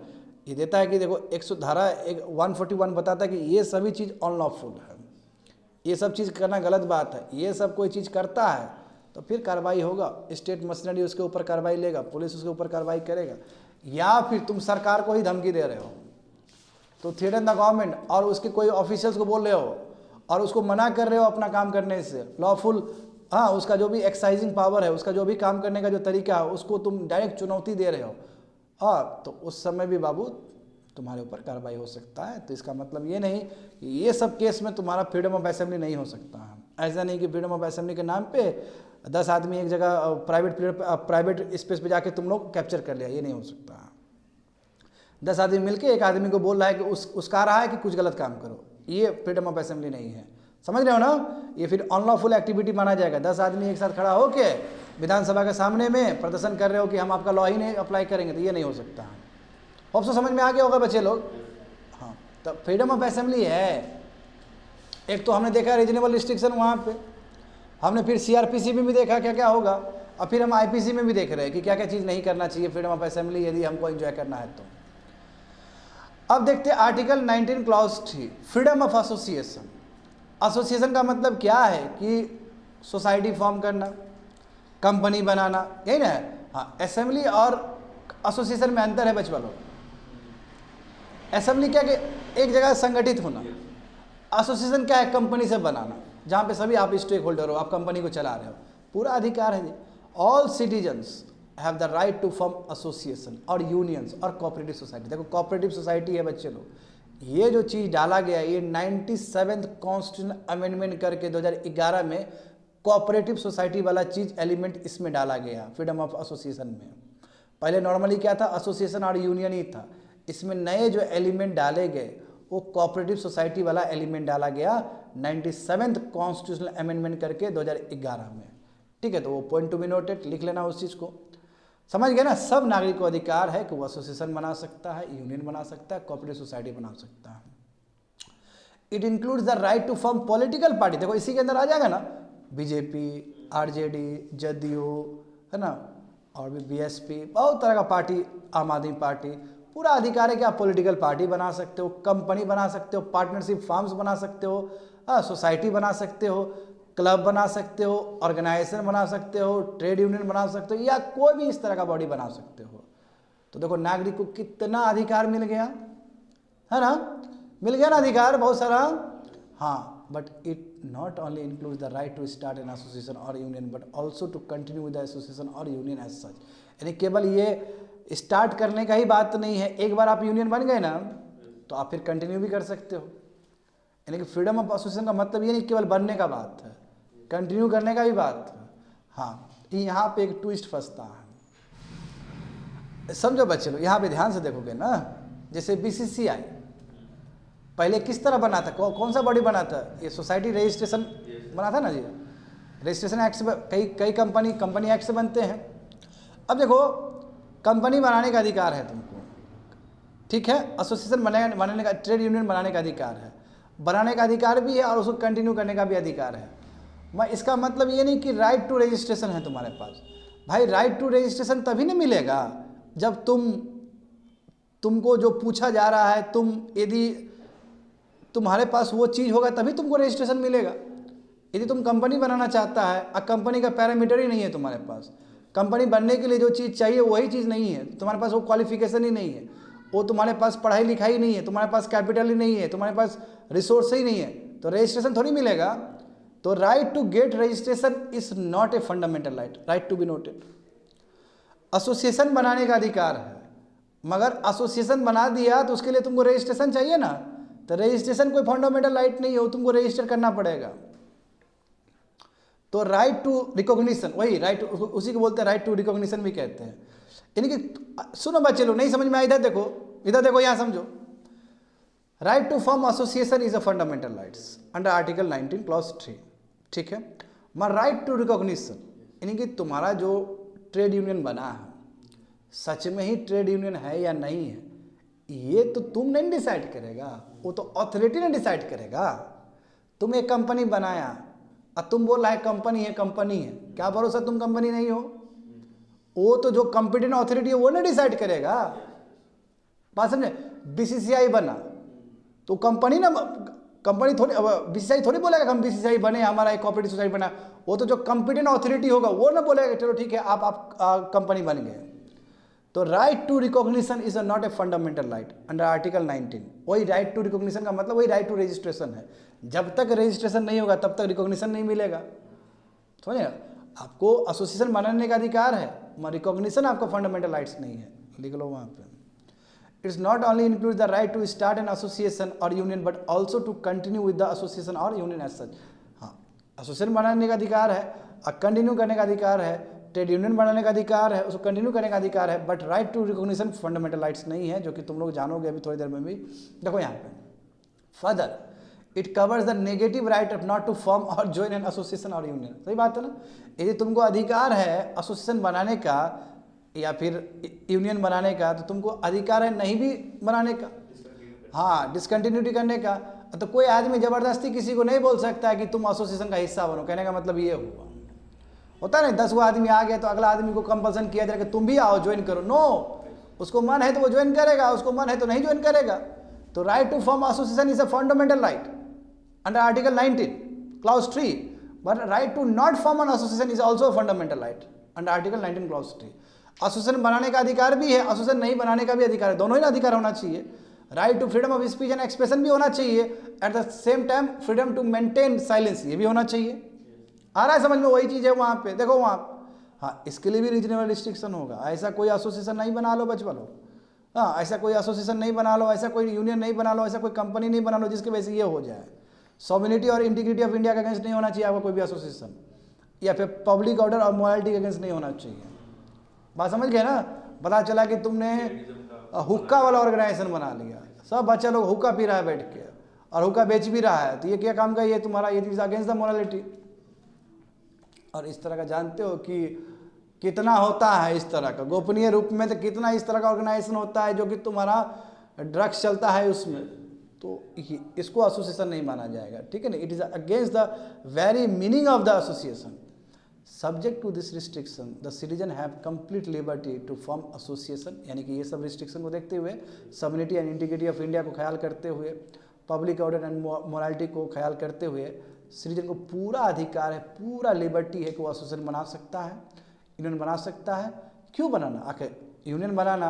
ये देता है कि देखो 141 बताता है कि ये सभी चीज़ अनलॉफुल है, ये सब चीज़ करना गलत बात है। ये सब कोई चीज़ करता है तो फिर कार्रवाई होगा, स्टेट मशीनरी उसके ऊपर कार्रवाई लेगा, पुलिस उसके ऊपर कार्रवाई करेगा। या फिर तुम सरकार को ही धमकी दे रहे हो तो थ्रेटन द गवर्नमेंट, और उसके कोई ऑफिशियल्स को बोल रहे हो और उसको मना कर रहे हो अपना काम करने से, लॉफुल, हाँ, उसका जो भी एक्साइजिंग पावर है, उसका जो भी काम करने का जो तरीका है, उसको तुम डायरेक्ट चुनौती दे रहे हो, हाँ, तो उस समय भी बाबू तुम्हारे ऊपर कार्रवाई हो सकता है। तो इसका मतलब ये नहीं कि ये सब केस में तुम्हारा फ्रीडम ऑफ असेंबली नहीं हो सकता है। ऐसा नहीं कि फ्रीडम ऑफ असेंबली के नाम पे 10 आदमी एक जगह प्राइवेट स्पेस पे जाके तुम लोग कैप्चर कर लिया, ये नहीं हो सकता है। 10 आदमी मिलके एक आदमी को बोल रहा है कि उसका रहा है कि कुछ गलत काम करो, ये फ्रीडम ऑफ असेंबली नहीं है, समझ रहे हो ना। ये फिर अनलॉफुल एक्टिविटी माना जाएगा। 10 आदमी एक साथ खड़ा होके विधानसभा के सामने में प्रदर्शन कर रहे हो कि हम आपका लॉ ही नहीं अप्लाई करेंगे, तो ये नहीं हो सकता है। होप सो समझ में आ गया होगा बच्चे लोग। हाँ, तो फ्रीडम ऑफ असेंबली है। एक तो हमने देखा रीजनेबल रिस्ट्रिक्शन वहाँ पे, हमने फिर सीआरपीसी में भी देखा क्या क्या होगा, और फिर हम आईपीसी में भी देख रहे हैं कि क्या क्या चीज़ नहीं करना चाहिए फ्रीडम ऑफ असेंबली यदि हमको एंजॉय करना है तो। अब देखते हैं article 19 clause 3, freedom of association. Association का मतलब क्या है कि सोसाइटी फॉर्म करना, कंपनी बनाना, यही ना है। हाँ, असेंबली और एसोसिएशन में अंतर है बच्चों लोग। असेंबली क्या कि एक जगह संगठित होना, एसोसिएशन क्या है, कंपनी से बनाना, जहाँ पे सभी आप स्टेक होल्डर हो, आप कंपनी को चला रहे हो, पूरा अधिकार है। All citizens have the right to form association और यूनियंस और कोऑपरेटिव सोसाइटी। देखो कोऑपरेटिव सोसाइटी है बच्चे लोग, ये जो चीज़ डाला गया, ये 97th कॉन्स्टिट्यूशन अमेंडमेंट करके 2011 में कोऑपरेटिव सोसाइटी वाला चीज़ एलिमेंट इसमें डाला गया फ्रीडम ऑफ एसोसिएशन में। पहले नॉर्मली क्या था, एसोसिएशन और यूनियन ही था। इसमें नए जो एलिमेंट डाले गए वो कोऑपरेटिव सोसाइटी वाला एलिमेंट डाला गया 97th कॉन्स्टिट्यूशनल अमेंडमेंट करके 2011 में। ठीक है, तो वो पॉइंट टू बी नोटेड, लिख लेना उस चीज़ को। समझ गए ना। सब नागरिक को अधिकार है कि वो एसोसिएशन बना सकता है, यूनियन बना सकता है, कोऑपरेटिव सोसाइटी बना सकता है। It includes the right to form political party. देखो इसी के अंदर आ जाएगा ना, बीजेपी, आरजेडी, जदयू, है ना, और भी बीएसपी, बहुत तरह का पार्टी, आम आदमी पार्टी, पूरा अधिकार है कि आप पॉलिटिकल पार्टी बना सकते हो, कंपनी बना सकते हो, पार्टनरशिप फार्म्स बना सकते हो, सोसाइटी बना सकते हो, क्लब बना सकते हो, ऑर्गेनाइजेशन बना सकते हो, ट्रेड यूनियन बना सकते हो, या कोई भी इस तरह का बॉडी बना सकते हो। तो देखो नागरिक को कितना अधिकार मिल गया, है ना, मिल गया ना अधिकार बहुत सारा। हाँ, but it not only includes the right to start an association और union but also to continue with the association और यूनियन एज सच। यानी केवल ये स्टार्ट करने का ही बात नहीं है, एक बार आप यूनियन बन गए ना तो आप फिर कंटिन्यू भी कर सकते हो। यानी कि फ्रीडम ऑफ एसोसिएशन का मतलब ये नहीं केवल बनने का बात है, कंटिन्यू करने का भी बात है। हाँ, यहाँ पे एक ट्विस्ट फंसता है। समझो बच्चे लोग, यहाँ पे ध्यान से देखोगे ना, जैसे बीसीसीआई पहले किस तरह बना था, कौन सा बॉडी बना था, ये सोसाइटी रजिस्ट्रेशन बना था ना जी, रजिस्ट्रेशन एक्ट से कई कंपनी एक्ट से बनते हैं। अब देखो, कंपनी बनाने का अधिकार है तुमको, ठीक है, एसोसिएशन बनाने का, ट्रेड यूनियन बनाने का अधिकार है, बनाने का अधिकार भी है और उसको कंटिन्यू करने का भी अधिकार है। मैं इसका मतलब ये नहीं कि राइट टू रजिस्ट्रेशन है तुम्हारे पास। भाई राइट टू रजिस्ट्रेशन तभी नहीं मिलेगा जब तुमको जो पूछा जा रहा है, यदि तुम्हारे पास वो चीज़ होगा तभी तुमको रजिस्ट्रेशन मिलेगा। यदि तुम कंपनी बनाना चाहता है और कंपनी का पैरामीटर ही नहीं है तुम्हारे पास, कंपनी बनने के लिए जो चीज़ चाहिए वही चीज़ नहीं है तुम्हारे पास, वो क्वालिफिकेशन ही नहीं है, वो तुम्हारे पास पढ़ाई लिखाई नहीं है, तुम्हारे पास कैपिटल ही नहीं है, तुम्हारे पास रिसोर्स ही नहीं है, तो रजिस्ट्रेशन थोड़ी मिलेगा। तो right to get registration is not a fundamental right to be noted. Association बनाने का अधिकार है, मगर एसोसिएशन बना दिया तो उसके लिए तुमको रजिस्ट्रेशन चाहिए ना, तो रजिस्ट्रेशन कोई फंडामेंटल राइट नहीं है, वो तुमको रजिस्टर करना पड़ेगा। तो राइट टू रिकॉग्निशन, वही राइट, उसी को बोलते हैं राइट टू रिकॉग्निशन भी कहते हैं। यानी कि सुनो बच्चे लोग, नहीं समझ में आया, इधर देखो, यहाँ समझो। Right to form association is a fundamental rights under article 19 clause 3, ठीक है। मगर राइट टू रिकॉग्निशन यानी कि तुम्हारा जो ट्रेड यूनियन बना है सच में ही ट्रेड यूनियन है या नहीं है, ये तो तुम नहीं डिसाइड करेगा, वो तो अथॉरिटी ने डिसाइड करेगा। तुम एक कंपनी बनाया और तुम बोल रहा है कंपनी है, क्या भरोसा तुम कंपनी नहीं हो? वो तो जो कॉम्पिटेंट अथॉरिटी है वो नहीं डिसाइड करेगा। बात समझे? बीसीसीआई बना तो कंपनी थोड़ी, बीसीसीआई थोड़ी बोलेगा हम बीसीसीआई बने, हमारा एक कोऑपरेटिव सोसाइटी बना। वो तो जो कॉम्पिटेंट अथॉरिटी होगा वो ना बोलेगा चलो ठीक है आप कंपनी बन गए। तो right to recognition is not a fundamental right under article 19। वही राइट टू रिकॉग्निशन का मतलब वही राइट टू रजिस्ट्रेशन है। जब तक रजिस्ट्रेशन नहीं होगा तब तक रिकॉग्निशन नहीं मिलेगा। समझे? आपको एसोसिएशन बनाने का अधिकार है, मगर रिकॉग्निशन आपका फंडामेंटल राइट्स नहीं है। लिख लो वहाँ पे। It's not only includes the right to start an association or union, but also to continue with the association or union as such. हाँ, एसोसिएशन बनाने का अधिकार है और कंटिन्यू करने का अधिकार है, ट्रेड यूनियन बनाने का अधिकार है, उसको कंटिन्यू करने का अधिकार है, बट right to recognition fundamental rights नहीं है, जो कि तुम लोग जानोगे अभी थोड़ी देर में भी। देखो यहाँ पे further it covers the negative right of not to form और ज्वाइन एन एसोसिएशन और यूनियन। सही बात है ना? यदि तुमको अधिकार है एसोसिएशन बनाने का या फिर यूनियन बनाने का, तो तुमको अधिकार है नहीं भी बनाने का, हाँ, डिसकंटिन्यूटी करने का। तो कोई आदमी ज़बरदस्ती किसी को नहीं बोल सकता है कि तुम एसोसिएशन का हिस्सा बनो। कहने का मतलब ये हुआ, होता है ना, 10 आदमी आ गए तो अगला आदमी को कंपल्सन किया जाएगा कि तुम भी आओ ज्वाइन करो। नो, उसको मन है तो वो ज्वाइन करेगा, उसको मन है तो नहीं ज्वाइन करेगा। तो right to form association is a fundamental right under article 19 clause 3, but right to not form an association is also a fundamental right under article 19 clause 3। Association बनाने का अधिकार भी है, एसोसिएशन नहीं बनाने का भी अधिकार है, दोनों ही अधिकार होना चाहिए। Right to freedom of speech and expression भी होना चाहिए, at the same time freedom to maintain silence ये भी होना चाहिए। आ रहा है समझ में? वही चीज़ है वहाँ पे, देखो वहाँ, हाँ, इसके लिए भी रीजनेबल रिस्ट्रिक्शन होगा। ऐसा कोई एसोसिएशन नहीं बना लो बचवा लो, हाँ, ऐसा कोई एसोसिएशन नहीं बना लो, ऐसा कोई यूनियन नहीं बना लो, ऐसा कोई कंपनी नहीं बना लो जिसकी वजह से ये हो जाए। सॉवरेनिटी और इंटीग्रिटी ऑफ इंडिया के अगेंस्ट नहीं होना चाहिए आपका कोई भी एसोसिएशन, या फिर पब्लिक ऑर्डर और मोरालिटी के अगेंस्ट नहीं होना चाहिए। बात समझ गए ना? पता चला कि तुमने हुक्का वाला ऑर्गेनाइजेशन बना लिया, सब बच्चा लोग हुक्का पी रहा है बैठ के और हुक्का बेच भी रहा है, तो ये क्या काम का? ये तुम्हारा ये चीज़ अगेंस्ट द मोरालिटी। और इस तरह का जानते हो कि कितना होता है इस तरह का गोपनीय रूप में, तो कितना इस तरह का ऑर्गेनाइजेशन होता है जो कि तुम्हारा ड्रग्स चलता है उसमें, तो इसको एसोसिएशन नहीं माना जाएगा, ठीक है ना? It is against the very meaning of the association. Subject to this restriction the citizen have complete liberty to form association, यानी कि ये सब रिस्ट्रिक्शन को देखते हुए, sovereignty and integrity of India को ख्याल करते हुए, पब्लिक ऑर्डर एंड मोरालिटी को ख्याल करते हुए, सिटीजन को पूरा अधिकार है, पूरा लिबर्टी है कि वो एसोसिएशन बना सकता है, यूनियन बना सकता है। क्यों बनाना? आखिर यूनियन बनाना,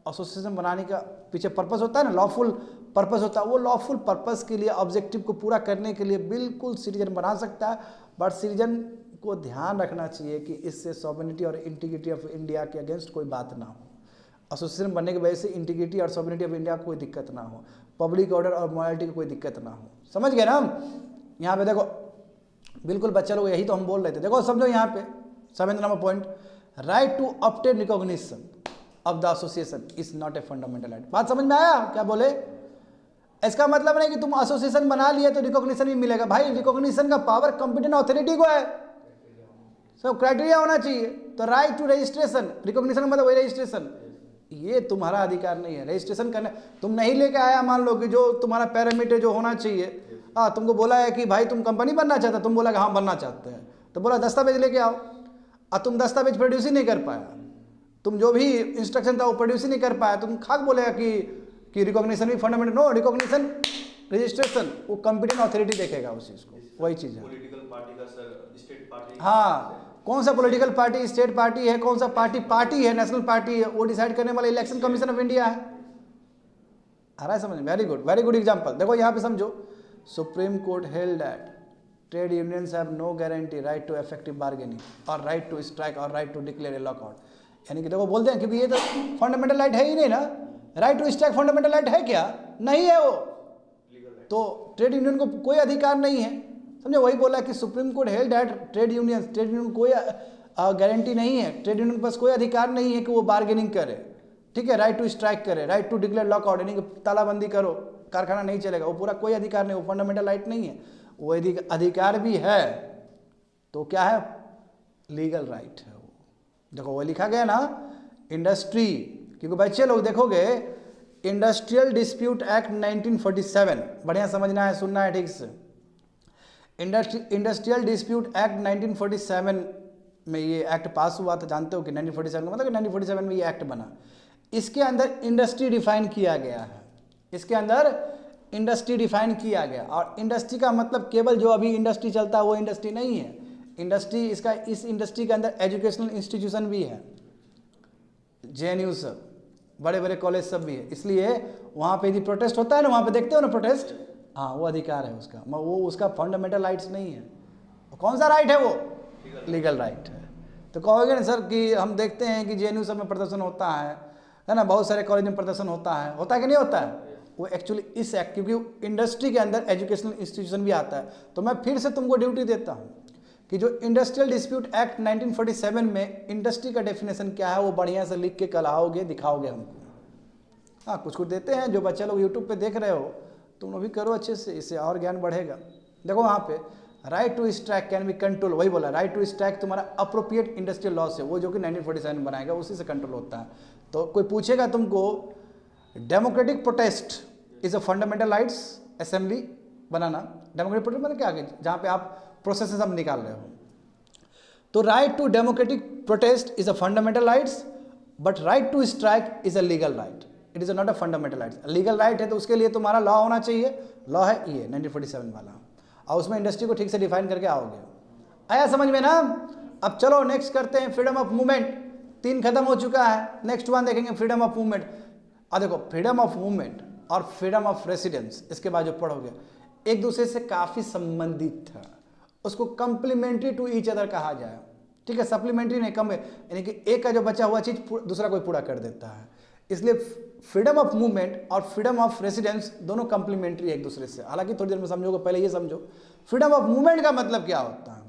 एसोसिएशन बनाने का पीछे पर्पस होता है ना, लॉफुल पर्पस होता है। वो लॉफुल पर्पस के लिए, ऑब्जेक्टिव को पूरा करने के लिए बिल्कुल सिटीजन बना सकता है, बट सिटीजन को ध्यान रखना चाहिए कि इससे सॉवरेनिटी और इंटीग्रिटी ऑफ इंडिया के अगेंस्ट कोई बात ना हो। एसोसिएशन बनने की वजह से इंटीग्रिटी और सॉवरेनिटी ऑफ इंडिया को कोई दिक्कत ना हो, पब्लिक ऑर्डर और मोरालिटी को कोई दिक्कत ना हो। समझ गए ना? हम यहाँ पे देखो बिल्कुल बच्चा लोग यही तो हम बोल रहे थे। देखो समझो यहाँ पे 7 number point, right to obtain recognition. Of the association is not a fundamental right. बात समझ में आया क्या बोले? इसका मतलब नहीं कि तुम एसोसिएशन बना लिए तो रिकॉग्निशन भी मिलेगा। भाई रिकॉग्निशन का पावर कॉम्पिटेंट अथॉरिटी को है, सब क्राइटेरिया होना चाहिए। तो राइट टू रजिस्ट्रेशन, रिकॉग्निशन मतलब वही रजिस्ट्रेशन, ये तुम्हारा अधिकार नहीं है। रजिस्ट्रेशन करने तुम नहीं लेके आया, मान लो कि जो तुम्हारा पैरामीटर जो होना चाहिए, तुमको बोला है कि भाई तुम कंपनी बनना चाहते, तुम बोला कि हाँ बनना चाहते हैं, तो बोला दस्तावेज लेके आओ, और तुम दस्तावेज प्रोड्यूस ही नहीं कर पाया, तुम जो भी इंस्ट्रक्शन था वो प्रोड्यूस ही नहीं कर पाया, तुम खाक बोलेगा कि रिकॉग्निशन भी फंडामेंटल। नो, रिकॉग्निशन रजिस्ट्रेशन वो कॉम्पिटेंट अथॉरिटी देखेगा उस चीज़ को, वही चीज़ है। पॉलिटिकल पार्टी का सर स्टेट पार्टी, हाँ कौन सा पॉलिटिकल पार्टी स्टेट पार्टी है, कौन सा पार्टी है नेशनल पार्टी है, वो डिसाइड करने वाला इलेक्शन कमीशन ऑफ इंडिया है। आ रहा है समझ? Very good example. देखो यहाँ पे समझो, supreme court held that trade unions have no guarantee right to effective bargaining और राइट टू स्ट्राइक और right to declare a lockout. यानी कि देखो बोलते हैं क्योंकि ये तो फंडामेंटल राइट है ही नहीं ना, right to strike fundamental right है क्या? नहीं है वो, तो ट्रेड यूनियन को कोई अधिकार नहीं है। समझे? वही बोला कि supreme court held that trade union कोई गारंटी नहीं है, ट्रेड यूनियन के पास कोई अधिकार नहीं है कि वो बार्गेनिंग करे, ठीक है, राइट टू स्ट्राइक करे, राइट टू डिक्लेयर लॉकआउट, यानी कि तालाबंदी करो, कारखाना नहीं चलेगा, वो पूरा कोई अधिकार नहीं, वो फंडामेंटल राइट नहीं है। वो अधिकार भी है तो क्या है? लीगल राइट है वो। देखो वो लिखा गया ना इंडस्ट्री, क्योंकि बच्चे लोग देखोगे इंडस्ट्रियल डिस्प्यूट एक्ट 1947, बढ़िया समझना है, सुनना है ठीक से। इंडस्ट्रियल डिस्प्यूट एक्ट 1947 में ये एक्ट पास हुआ था, जानते हो कि 1947 का मतलब कि 1947 में ये एक्ट बना। इसके अंदर इंडस्ट्री डिफाइन किया गया है, इसके अंदर इंडस्ट्री डिफाइन किया गया। और इंडस्ट्री का मतलब केवल जो अभी इंडस्ट्री चलता है वो इंडस्ट्री नहीं है। इंडस्ट्री इस इंडस्ट्री के अंदर एजुकेशनल इंस्टीट्यूशन भी है, JNU सब, बड़े बड़े कॉलेज सब भी है। इसलिए वहाँ पे यदि प्रोटेस्ट होता है ना, वहाँ पे देखते हो ना प्रोटेस्ट, हाँ वो अधिकार है उसका, वो उसका फंडामेंटल राइट्स नहीं है। कौन सा राइट है वो? लीगल राइट है। तो कहोगे ना सर कि हम देखते हैं कि JNU सब में प्रदर्शन होता है ना, बहुत सारे कॉलेज में प्रदर्शन होता है कि नहीं होता है? वो एक्चुअली इस एक्ट, क्योंकि इंडस्ट्री के अंदर एजुकेशनल इंस्टीट्यूशन भी आता है। तो मैं फिर से तुमको ड्यूटी देता हूँ कि जो इंडस्ट्रियल डिस्प्यूट एक्ट 1947 में इंडस्ट्री का डेफिनेशन क्या है वो बढ़िया से लिख के कल आओगे, दिखाओगे हमको। हाँ कुछ देते हैं, जो बच्चे लोग यूट्यूब पे देख रहे हो तुम लोग भी करो अच्छे से, इससे और ज्ञान बढ़ेगा। देखो वहाँ पे right to strike can be control, वही बोला राइट टू स्ट्राइक तुम्हारा अप्रोप्रिएट इंडस्ट्रियल लॉ से, वो जो कि 1947 में बनाएगा उसी से कंट्रोल होता है। तो कोई पूछेगा तुमको democratic protest is a fundamental rights, assembly banana, democratic protest मतलब क्या है? जहाँ पे आप प्रोसेस सब निकाल रहे हो। तो right to democratic protest is a fundamental rights, but right to strike is a legal right, it is not a fundamental rights. Legal right है तो उसके लिए तुम्हारा लॉ होना चाहिए, लॉ है ये 1947 वाला, और उसमें इंडस्ट्री को ठीक से डिफाइन करके आओगे। आया समझ में ना? अब चलो नेक्स्ट करते हैं फ्रीडम ऑफ मूवमेंट। 3 खत्म हो चुका है, नेक्स्ट वन देखेंगे फ्रीडम ऑफ मूवमेंट। देखो फ्रीडम ऑफ मूवमेंट और फ्रीडम ऑफ रेसिडेंस, इसके बाद जो पढ़ोगे एक दूसरे से काफ़ी संबंधित है, उसको कंप्लीमेंट्री टू ईच अदर कहा जाए, ठीक है, सप्लीमेंट्री नहीं, कम, यानी कि एक का जो बचा हुआ चीज़ दूसरा कोई पूरा कर देता है। इसलिए फ्रीडम ऑफ मूवमेंट और फ्रीडम ऑफ रेसिडेंस दोनों कंप्लीमेंट्री एक दूसरे से। हालांकि थोड़ी देर में समझोगे, पहले ये समझो फ्रीडम ऑफ मूवमेंट का मतलब क्या होता है,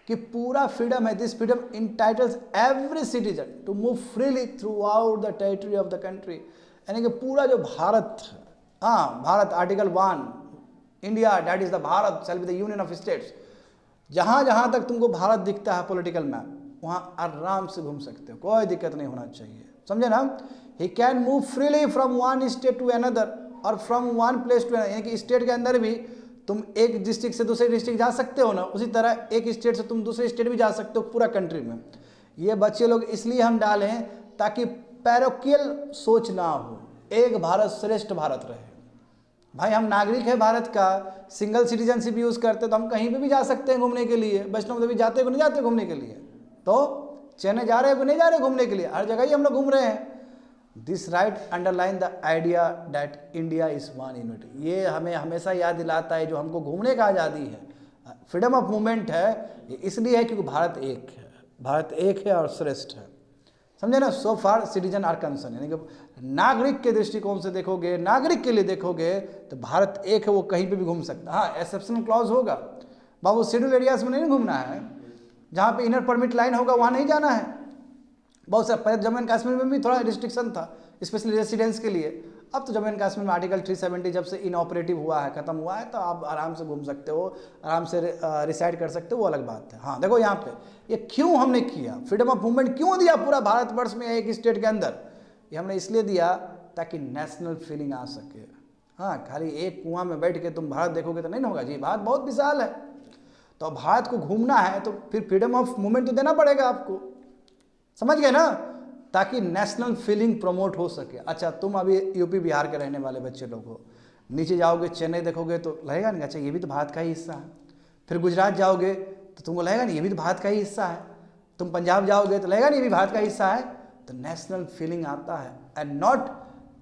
कि पूरा फ्रीडम है, this freedom entitles every citizen to move freely throughout the territory of the country, यानी कि पूरा जो भारत, हाँ Bharat article 1, India that is the Bharat shall be the union of states, जहाँ जहाँ तक तुमको भारत दिखता है पॉलिटिकल मैप, वहाँ आराम से घूम सकते हो, कोई दिक्कत नहीं होना चाहिए, समझे ना। He can move freely from one state to another और from one place to another, यानी कि स्टेट के अंदर भी तुम एक डिस्ट्रिक्ट से दूसरे डिस्ट्रिक्ट जा सकते हो ना, उसी तरह एक स्टेट से तुम दूसरे स्टेट भी जा सकते हो पूरा कंट्री में। ये बच्चे लोग इसलिए हम डालें ताकि पैरोकियल सोच ना हो, एक भारत श्रेष्ठ भारत रहे। भाई हम नागरिक है भारत का, सिंगल सिटीजनशिप यूज़ करते तो हम कहीं पे भी जा सकते हैं घूमने के लिए। वैष्णव देवी जाते को नहीं जाते घूमने के लिए, तो चेन्नई जा रहे हैं को नहीं जा रहे घूमने के लिए, हर जगह ही हम लोग घूम रहे हैं। This right underline the idea that India is one unity, ये हमें हमेशा याद दिलाता है जो हमको घूमने का आज़ादी है, फ्रीडम ऑफ मूवमेंट है, ये इसलिए है क्योंकि भारत एक है, भारत एक है और श्रेष्ठ है, समझे ना। सो फार सिटीजन आर कंसर्न, यानी कि नागरिक के दृष्टिकोण से देखोगे, नागरिक के लिए देखोगे तो भारत एक है, वो कहीं पे भी घूम सकता है। हाँ एक्सेप्शनल क्लॉज होगा, बाबू शेड्यूल एरियाज में नहीं घूमना है, जहाँ पे इनर परमिट लाइन होगा वहाँ नहीं जाना है, बहुत सारा, पहले जम्मू एंड कश्मीर में भी थोड़ा रिस्ट्रिक्शन था स्पेशली रेसिडेंट्स के लिए। अब तो जम्मू एंड कश्मीर में आर्टिकल 370 जब से इनऑपरेटिव हुआ है, ख़त्म हुआ है, तो आप आराम से घूम सकते हो, आराम से रिसाइड कर सकते हो, वो अलग बात है। हाँ देखो यहाँ पे ये क्यों हमने किया, फ्रीडम ऑफ मूवमेंट क्यों दिया पूरा भारतवर्ष में एक स्टेट के अंदर, ये हमने इसलिए दिया ताकि नेशनल फीलिंग आ सके। हाँ, खाली एक कुआं में बैठ के तुम भारत देखोगे तो नहीं होगा जी, भारत बहुत विशाल है, तो भारत को घूमना है तो फिर फ्रीडम ऑफ मूवमेंट तो देना पड़ेगा आपको, समझ गए ना, ताकि नेशनल फीलिंग प्रमोट हो सके। अच्छा, तुम अभी यूपी बिहार के रहने वाले बच्चे लोग हो, नीचे जाओगे चेन्नई देखोगे तो लगेगा नहीं अच्छा ये भी तो भारत का ही हिस्सा है, फिर गुजरात जाओगे तो तुमको लगेगा नहीं ये भी तो भारत का ही हिस्सा है, तुम पंजाब जाओगे तो लगेगा नहीं ये भी भारत का हिस्सा है। तो नेशनल फीलिंग आता है एंड नॉट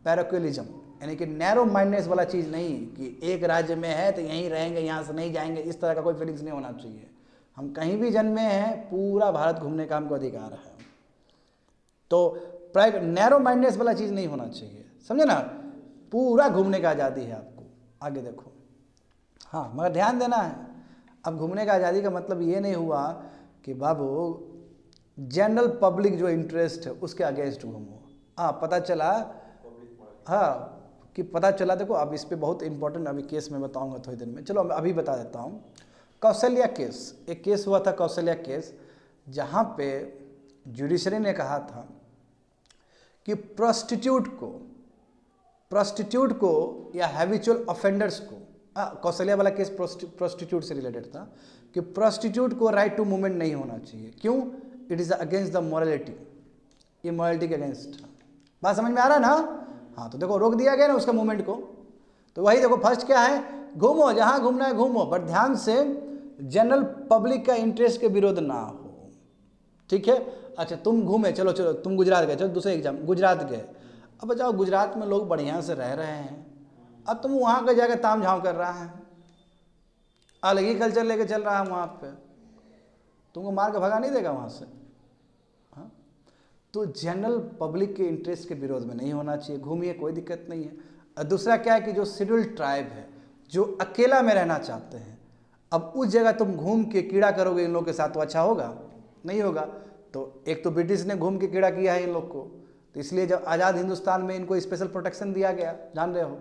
पैरोक्युलिज्म, यानी कि नैरो माइंडनेस वाला चीज़ नहीं कि एक राज्य में है तो यहीं रहेंगे यहाँ से नहीं जाएंगे, इस तरह का कोई फीलिंग्स नहीं होना चाहिए। हम कहीं भी जन्मे हैं, पूरा भारत घूमने का हमको अधिकार है, तो नैरो माइंडनेस वाला चीज़ नहीं होना चाहिए, समझे ना, पूरा घूमने का आज़ादी है आपको। आगे देखो, हाँ मगर ध्यान देना है, अब घूमने का आज़ादी का मतलब ये नहीं हुआ कि बाबू जनरल पब्लिक जो इंटरेस्ट है उसके अगेंस्ट घूमो। हाँ पता चला, हाँ कि पता चला, देखो अब इस पे बहुत इंपॉर्टेंट अभी केस मैं बताऊंगा थोड़ी देर में, चलो मैं अभी बता देता हूँ। कौशल्या केस, एक केस हुआ था कौशल्या केस, जहाँ पे जुडिशरी ने कहा था कि प्रोस्टिट्यूट को या हैबिचुअल ऑफेंडर्स को, कौशल्या वाला केस प्रोस्टिट्यूट से रिलेटेड था, कि प्रोस्टिट्यूट को राइट टू मूवमेंट नहीं होना चाहिए। क्यों? It is against the morality, ये मोरालिटी के अगेंस्ट। बात समझ में आ रहा है ना? हाँ तो देखो रोक दिया गया ना उसका मूवमेंट को। तो वही देखो फर्स्ट क्या है, घूमो जहाँ घूमना है घूमो, बट ध्यान से जनरल पब्लिक का इंटरेस्ट के विरोध ना हो, ठीक है। अच्छा तुम घूमे, चलो तुम गुजरात गए, चलो दूसरे एग्जाम, गुजरात गए, अब जाओ गुजरात में लोग बढ़िया से रह रहे हैं, अब तुम वहाँ का जाकर ताम झाम कर रहा है, अलग ही कल्चर लेके चल रहा है वहाँ पे, तुमको मार के भगा नहीं देगा वहाँ से। हाँ तो जनरल पब्लिक के इंटरेस्ट के विरोध में नहीं होना चाहिए, घूमिए कोई दिक्कत नहीं है। और दूसरा क्या है कि जो शेड्यूल्ड ट्राइब है, जो अकेला में रहना चाहते हैं, अब उस जगह तुम घूम के कीड़ा करोगे इन लोगों के साथ तो अच्छा होगा नहीं होगा। तो एक तो ब्रिटिश ने घूम के कीड़ा किया है इन लोग को, तो इसलिए जब आज़ाद हिंदुस्तान में इनको स्पेशल प्रोटेक्शन दिया गया, जान रहे हो।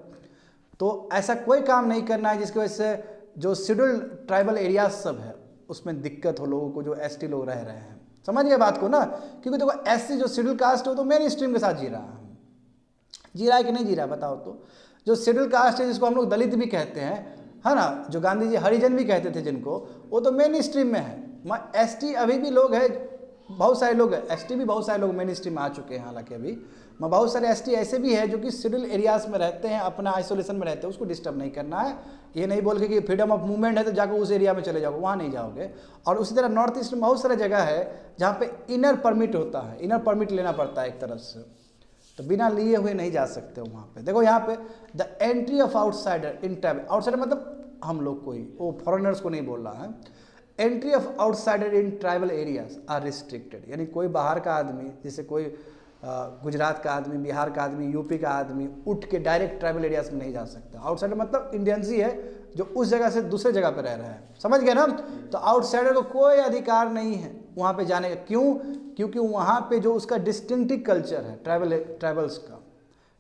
तो ऐसा कोई काम नहीं करना है जिसकी वजह से जो शेड्यूल्ड ट्राइबल एरियाज सब है उसमें दिक्कत हो लोगों को, जो एसटी लोग रह रहे हैं, समझ गए बात को ना। क्योंकि देखो एससी जो शेड्यूल कास्ट है तो मेन स्ट्रीम के साथ जी रहा है, जी रहा है कि नहीं जी रहा बताओ तो। जो शेड्यूल कास्ट है जिसको हम लोग दलित भी कहते हैं, है ना, जो गांधी जी हरिजन भी कहते थे जिनको, वो तो मेन स्ट्रीम में है। एसटी अभी भी लोग है, बहुत सारे लोग हैं, एसटी भी बहुत सारे लोग मेन स्ट्रीम में आ चुके हैं, हालांकि अभी बहुत सारे एसटी ऐसे भी है जो कि शेड्यूल एरियाज में रहते हैं, अपना आइसोलेशन में रहते हैं, उसको डिस्टर्ब नहीं करना है। ये नहीं बोल के कि फ्रीडम ऑफ मूवमेंट है तो जाकर उस एरिया में चले जाओगे, वहाँ नहीं जाओगे। और उसी तरह नॉर्थ ईस्ट में बहुत सारा जगह है जहाँ पे इनर परमिट होता है, इनर परमिट लेना पड़ता है एक तरफ से, तो बिना लिए हुए नहीं जा सकते वहाँ पे। देखो यहाँ पे the entry of outsider in tribal, outsider मतलब हम लोग को ही, वो फॉरेनर्स को नहीं बोल रहा है। Entry of outsider in tribal areas are restricted, यानी कोई बाहर का आदमी, जैसे कोई गुजरात का आदमी, बिहार का आदमी, यूपी का आदमी उठ के डायरेक्ट ट्राइबल एरियाज में नहीं जा सकता। आउटसाइडर मतलब इंडियंस ही है जो उस जगह से दूसरे जगह पर रह रहा है, समझ गए ना। तो आउटसाइडर को कोई अधिकार नहीं है वहाँ पे जाने का। क्यों? क्योंकि वहाँ पे जो उसका डिस्टिंक्टिव कल्चर है, ट्राइबल्स का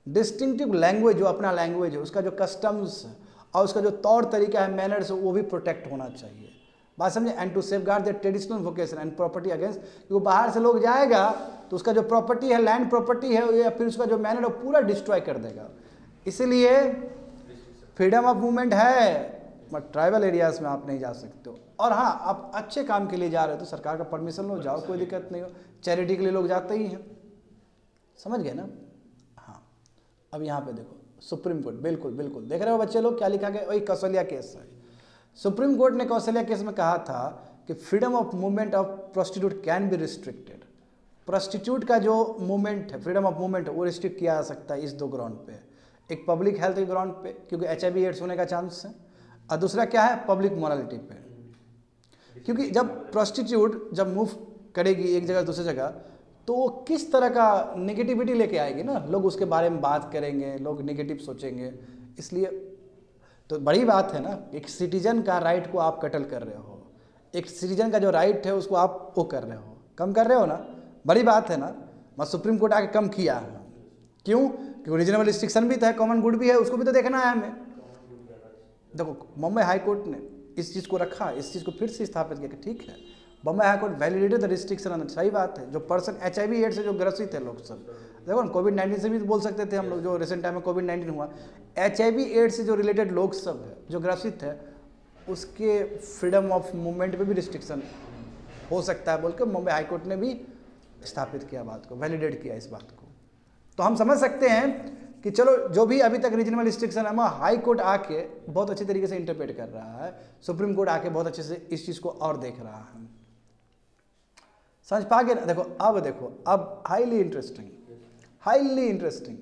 डिस्टिंक्टिव लैंग्वेज, जो अपना लैंग्वेज है, उसका जो कस्टम्स है और उसका जो तौर तरीका है, मैनर्स, वो भी प्रोटेक्ट होना चाहिए। बात समझे। And to safeguard the traditional vocation and property against, क्योंकि बाहर से लोग जाएगा तो उसका जो प्रॉपर्टी है, लैंड प्रॉपर्टी है, या फिर उसका जो मैनर है पूरा डिस्ट्रॉय कर देगा। इसीलिए फ्रीडम ऑफ मूवमेंट है, बट ट्राइबल एरियाज में आप नहीं जा सकते हो। और हाँ, आप अच्छे काम के लिए जा रहे हो तो सरकार का परमिशन लो, जाओ, कोई दिक्कत नहीं हो। चैरिटी के लिए लोग जाते ही हैं, समझ गए ना। हाँ अब यहाँ पे देखो सुप्रीम कोर्ट, बिल्कुल बिल्कुल देख रहे हो बच्चे लोग क्या लिखा गया, वही कौशल्या केस है। सुप्रीम कोर्ट ने कौशल्या केस में कहा था कि freedom of movement of prostitute can be restricted. Prostitute का जो मूवमेंट है, फ्रीडम ऑफ मूवमेंट है, वो रिस्ट्रिक्ट किया जा सकता है इस दो ग्राउंड पे। एक पब्लिक हेल्थ के ग्राउंड पे, क्योंकि HIV एड्स होने का चांस है, और दूसरा क्या है, पब्लिक मोरालिटी पे। क्योंकि जब प्रोस्टिट्यूट जब मूव करेगी एक जगह दूसरी जगह, तो वो किस तरह का नेगेटिविटी लेके आएगी ना, लोग उसके बारे में बात करेंगे, लोग नेगेटिव सोचेंगे। इसलिए तो बड़ी बात है ना, एक सिटीजन का राइट को आप कटल कर रहे हो, एक सिटीजन का जो राइट है उसको आप वो कर रहे हो, कम कर रहे हो ना, बड़ी बात है ना। मगर सुप्रीम कोर्ट आके कम किया है। क्यों? क्योंकि रीजनेबल रिस्ट्रिक्शन भी तो है, कॉमन गुड भी है, उसको भी तो देखना है हमें। देखो मुंबई हाई कोर्ट ने इस चीज़ को रखा, इस चीज़ को फिर से स्थापित किया कि ठीक है, Bombay high court validated the restriction. सही बात है, जो पर्सन HIV एड्स से जो ग्रसित है लोग सब, देखो ना कोविड-19 से भी तो बोल सकते थे हम लोग, जो रिसेंट टाइम में कोविड-19 हुआ, HIV एड्स से जो रिलेटेड लोग सब है जो ग्रसित है, उसके फ्रीडम ऑफ मूवमेंट पे भी रिस्ट्रिक्शन हो सकता है बोल के मुंबई हाई कोर्ट ने भी स्थापित किया बात को, वैलिडेट किया इस बात को। तो हम समझ सकते हैं कि चलो जो भी अभी तक रीजनल रिस्ट्रिक्शन है, हाई कोर्ट आके बहुत अच्छे तरीके से इंटरप्रेट कर रहा है, सुप्रीम कोर्ट आके बहुत अच्छे से इस चीज़ को और देख रहा है। समझ पा गए ना? देखो अब हाईली इंटरेस्टिंग, हाईली इंटरेस्टिंग,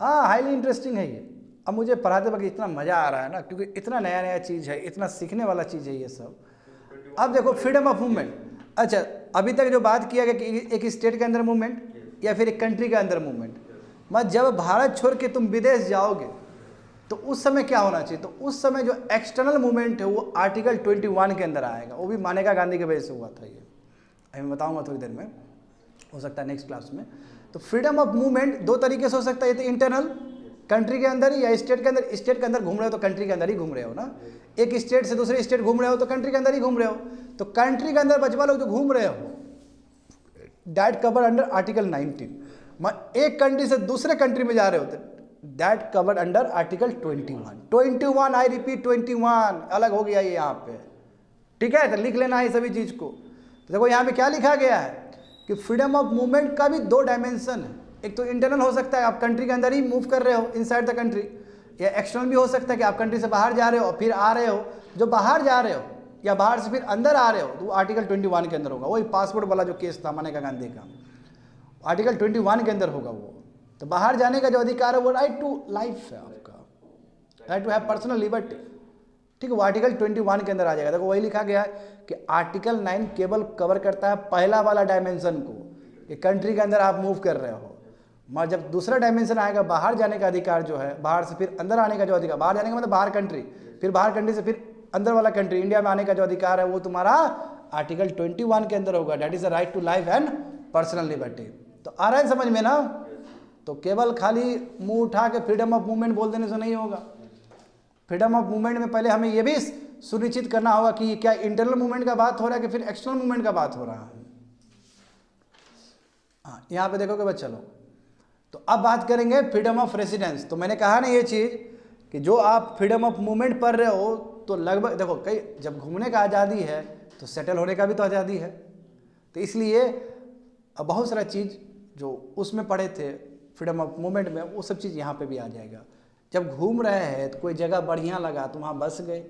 हाँ हाईली इंटरेस्टिंग है ये। अब मुझे पढ़ाते वक्त इतना मज़ा आ रहा है ना, क्योंकि इतना नया नया चीज़ है, इतना सीखने वाला चीज़ है ये सब। अब देखो फ्रीडम ऑफ मूवमेंट, अच्छा अभी तक जो बात किया गया कि एक स्टेट के अंदर मूवमेंट या फिर एक कंट्री के अंदर मूवमेंट, मत जब भारत छोड़ के तुम विदेश जाओगे तो उस समय क्या होना चाहिए? तो उस समय जो एक्सटर्नल मूवमेंट है वो आर्टिकल 21 के अंदर आएगा। वो भी मानेगा गांधी की वजह से हुआ था ये, अभी मैं बताऊंगा थोड़ी देर में, हो सकता है नेक्स्ट क्लास में। तो फ्रीडम ऑफ मूवमेंट दो तरीके से हो सकता है, तो इंटरनल कंट्री के अंदर ही या स्टेट के अंदर। स्टेट के अंदर घूम रहे हो तो कंट्री के अंदर ही घूम रहे हो ना, एक स्टेट से दूसरे स्टेट घूम रहे हो तो कंट्री के अंदर ही घूम रहे हो। तो कंट्री के अंदर बचवा लोग जो घूम रहे हो दैट कवर अंडर आर्टिकल 19। एक कंट्री से दूसरे कंट्री में जा रहे होते that covered under article 21। I repeat 21 अलग हो गया ये यहाँ पे, ठीक है? तो लिख लेना है सभी चीज़ को। तो देखो यहाँ पे क्या लिखा गया है कि फ्रीडम ऑफ मूवमेंट का भी दो डायमेंशन है। एक तो इंटरनल हो सकता है, आप कंट्री के अंदर ही मूव कर रहे हो इनसाइड द कंट्री, या एक्सटर्नल भी हो सकता है कि आप कंट्री से बाहर जा रहे हो और फिर आ रहे हो। जो बाहर जा रहे हो या बाहर से फिर अंदर आ रहे हो तो वो आर्टिकल 21 के अंदर होगा। वही पासपोर्ट वाला जो केस था मानेगा गांधी का, आर्टिकल 21 के अंदर होगा वो। तो बाहर जाने का जो अधिकार है वो राइट टू लाइफ है आपका, right to have personal liberty, ठीक है? वो आर्टिकल 21 के अंदर आ जाएगा। देखो वही लिखा गया है कि आर्टिकल 9 केवल कवर करता है पहला वाला डायमेंशन को, कि कंट्री के अंदर आप मूव कर रहे हो। मगर जब दूसरा डायमेंशन आएगा, बाहर जाने का अधिकार जो है, बाहर से फिर अंदर आने का जो अधिकार, बाहर जाने का मतलब बाहर कंट्री, फिर बाहर कंट्री से फिर अंदर वाला कंट्री इंडिया में आने का जो अधिकार है वो तुम्हारा आर्टिकल 21 के अंदर होगा, that is the right to life and personal liberty. तो आ रहा है समझ में ना? तो केवल खाली मुंह उठा के फ्रीडम ऑफ मूवमेंट बोल देने से नहीं होगा। फ्रीडम ऑफ मूवमेंट में पहले हमें यह भी सुनिश्चित करना होगा कि क्या इंटरनल मूवमेंट का बात हो रहा है कि फिर एक्सटर्नल मूवमेंट का बात हो रहा है। हाँ यहाँ पे देखोगे बच्चा लोग। तो अब बात करेंगे फ्रीडम ऑफ रेसिडेंस। तो मैंने कहा ना ये चीज़ कि जो आप फ्रीडम ऑफ मूवमेंट पढ़ रहे हो तो लगभग देखो, कई जब घूमने का आज़ादी है तो सेटल होने का भी तो आज़ादी है। तो इसलिए अब बहुत सारा चीज़ जो उसमें पढ़े थे फ्रीडम ऑफ मूवमेंट में, वो सब चीज़ यहाँ पे भी आ जाएगा। जब घूम रहे हैं तो कोई जगह बढ़िया लगा तो वहाँ बस गए,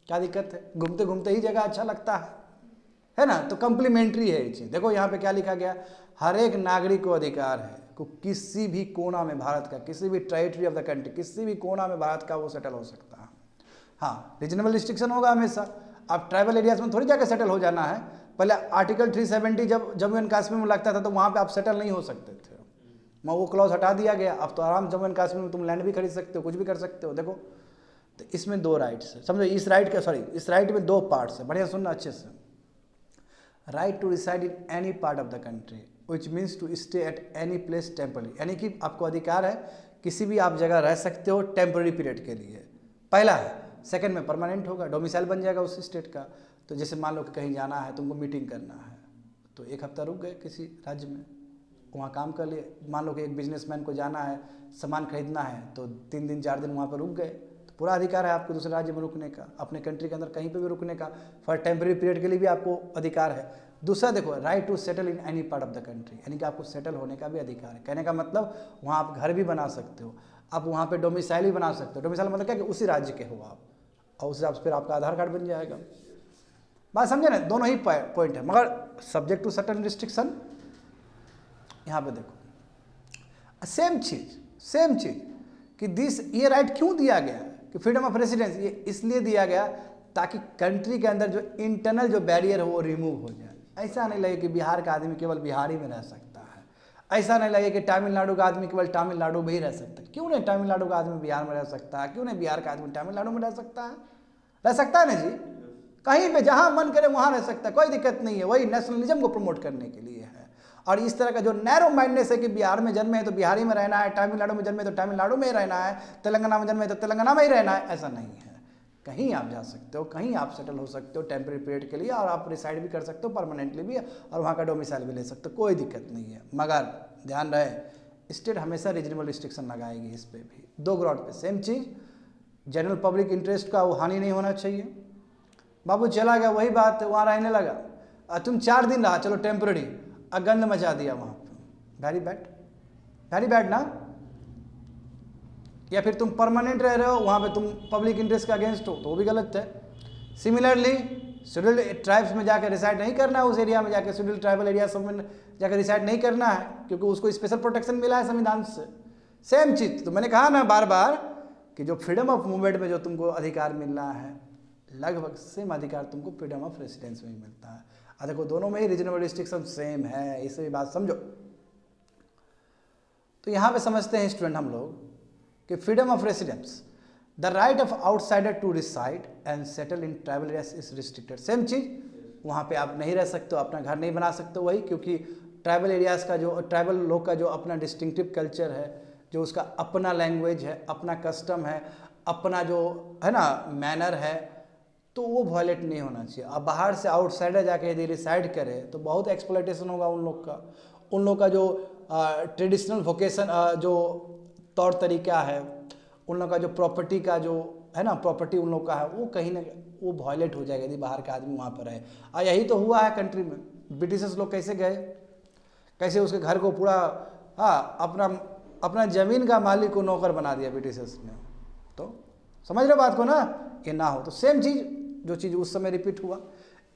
क्या दिक्कत है? घूमते घूमते ही जगह अच्छा लगता है ना? तो कम्प्लीमेंट्री है ये चीज़। देखो यहाँ पे क्या लिखा गया, हर एक नागरिक को अधिकार है को किसी भी कोना में भारत का, किसी भी टेरिटरी ऑफ द कंट्री, किसी भी कोना में भारत का वो सेटल हो सकता है। हाँ रीजनेबल रिस्ट्रिक्शन होगा हमेशा, आप ट्राइबल एरियाज में थोड़ी जाकर सेटल हो जाना है। पहले आर्टिकल 370 जब जम्मू एंड कश्मीर में लगता था तो वहाँ पे आप सेटल नहीं हो सकते थे, मैं वो क्लॉज हटा दिया गया। अब तो आराम जम्मू एंड कश्मीर में तुम लैंड भी खरीद सकते हो, कुछ भी कर सकते हो। देखो तो इसमें दो राइट्स है, समझो इस राइट का, सॉरी इस राइट में दो पार्ट्स है, बढ़िया सुनना अच्छे से। Right to reside in any part of the country which means to stay at any place temporary, यानी कि आपको अधिकार है किसी भी आप जगह रह सकते हो टेम्पररी पीरियड के लिए, पहला है। सेकंड में परमानेंट होगा, डोमिसाइल बन जाएगा उस स्टेट का। तो जैसे मान लो कि कहीं जाना है, तुमको मीटिंग करना है, तो एक हफ्ता रुक गए किसी राज्य में, वहाँ काम कर लिए। मान लो कि एक बिजनेसमैन को जाना है, सामान खरीदना है, तो 3 दिन 4 दिन वहाँ पर रुक गए, तो पूरा अधिकार है आपको दूसरे राज्य में रुकने का, अपने कंट्री के अंदर कहीं पे भी रुकने का, फॉर टेम्पररी पीरियड के लिए भी आपको अधिकार है। दूसरा देखो, right to settle in any part of the country, यानी कि आपको सेटल होने का भी अधिकार है। कहने का मतलब वहाँ आप घर भी बना सकते हो, आप वहाँ पे डोमिसाइल भी बना सकते हो। डोमिसाइल मतलब क्या कि उसी राज्य के हो आप, और उस हिसाब से फिर आपका आधार कार्ड बन जाएगा। बात समझे ना? दोनों ही पॉइंट है, मगर सब्जेक्ट टू सर्टेन रिस्ट्रिक्शन। यहाँ पे देखो सेम चीज़ कि ये राइट क्यों दिया गया कि फ्रीडम ऑफ रेसिडेंस, ये इसलिए दिया गया ताकि कंट्री के अंदर जो इंटरनल जो बैरियर है वो रिमूव हो जाए। ऐसा नहीं लगे कि बिहार का आदमी केवल बिहार ही में रह सकता है, ऐसा नहीं लगे कि तमिलनाडु का आदमी केवल तमिलनाडु में ही रह सकता है। क्यों नहीं तमिलनाडु का आदमी बिहार में रह सकता है? क्यों नहीं बिहार का आदमी तमिलनाडु में रह सकता है? रह सकता है ना जी, कहीं पे जहाँ मन करे वहाँ रह सकता है, कोई दिक्कत नहीं है। वही नेशनलिज्म को प्रमोट करने के लिए है। और इस तरह का जो नैरो माइंडनेस है कि बिहार में जन्मे है तो बिहारी में रहना है, तमिलनाडु में जन्मे तो तमिलनाडु में ही रहना है, तेलंगाना में जन्मे तो तेलंगाना में ही रहना है, ऐसा नहीं है। कहीं आप जा सकते हो, कहीं आप सेटल हो सकते हो टेम्परेरी पीरियड के लिए, और आप रिसाइड भी कर सकते हो परमानेंटली भी, और वहाँ का डोमिसाइल भी ले सकते हो, कोई दिक्कत नहीं है। मगर ध्यान रहे स्टेट हमेशा रीजनेबल रिस्ट्रिक्शन लगाएगी इस पर भी। 2 ग्राउंड पे सेम चीज़, जनरल पब्लिक इंटरेस्ट का वो हानि नहीं होना चाहिए। बाबू चला गया, वही बात है, वहाँ रहने लगा, तुम 4 दिन रहा, चलो टेम्पररी, गंद मचा दिया वहाँ पर, वेरी बैड, वेरी बैड ना। या फिर तुम परमानेंट रह रहे हो वहाँ पे, तुम पब्लिक इंटरेस्ट के अगेंस्ट हो, तो वो भी गलत है। सिमिलरली शेड्यूल्ड ट्राइब्स में जाकर रिसाइड नहीं करना है, उस एरिया में जाकर, शेड्यूल्ड ट्राइबल एरिया सब में जाकर रिसाइड नहीं करना है, क्योंकि उसको स्पेशल प्रोटेक्शन मिला है संविधान से। सेम चीज़ तो मैंने कहा ना बार बार कि जो फ्रीडम ऑफ मूवमेंट में जो तुमको अधिकार मिल रहा है, लगभग सेम अधिकार तुमको फ्रीडम ऑफ रेसिडेंस में ही मिलता है। देखो दोनों में ही रीजनेबल रिस्ट्रिक्शन सेम है, इसे भी बात समझो। तो यहाँ पे समझते हैं स्टूडेंट हम लोग कि freedom of residence, the right of outsider to reside and settle in tribal areas is restricted. Same चीज़, वहाँ पे आप नहीं रह सकते हो, अपना घर नहीं बना सकते हो, वही, क्योंकि ट्राइबल एरियाज़ का जो, ट्राइबल लोग का जो अपना डिस्टिंक्टिव कल्चर है, जो उसका अपना लैंग्वेज है, अपना कस्टम है, अपना जो है ना मैनर है, तो वो वायलेट नहीं होना चाहिए। अब बाहर से आउटसाइडर जाके यदि रिसाइड करे तो बहुत एक्सप्लॉयटेशन होगा उन लोग का जो ट्रेडिशनल वोकेशन, जो तौर तरीका है, उन लोग का जो प्रॉपर्टी का जो है ना, प्रॉपर्टी उन लोग का है, वो कहीं ना वो वायलेट हो जाएगा यदि बाहर का आदमी वहाँ पर है। और यही तो हुआ है कंट्री में। ब्रिटिशर्स लोग कैसे गए, कैसे उसके घर को पूरा अपना ज़मीन का मालिक को नौकर बना दिया ब्रिटिशर्स ने। तो समझ रहे बात को ना, ये ना हो। तो सेम चीज़, जो चीज़ उस समय रिपीट हुआ,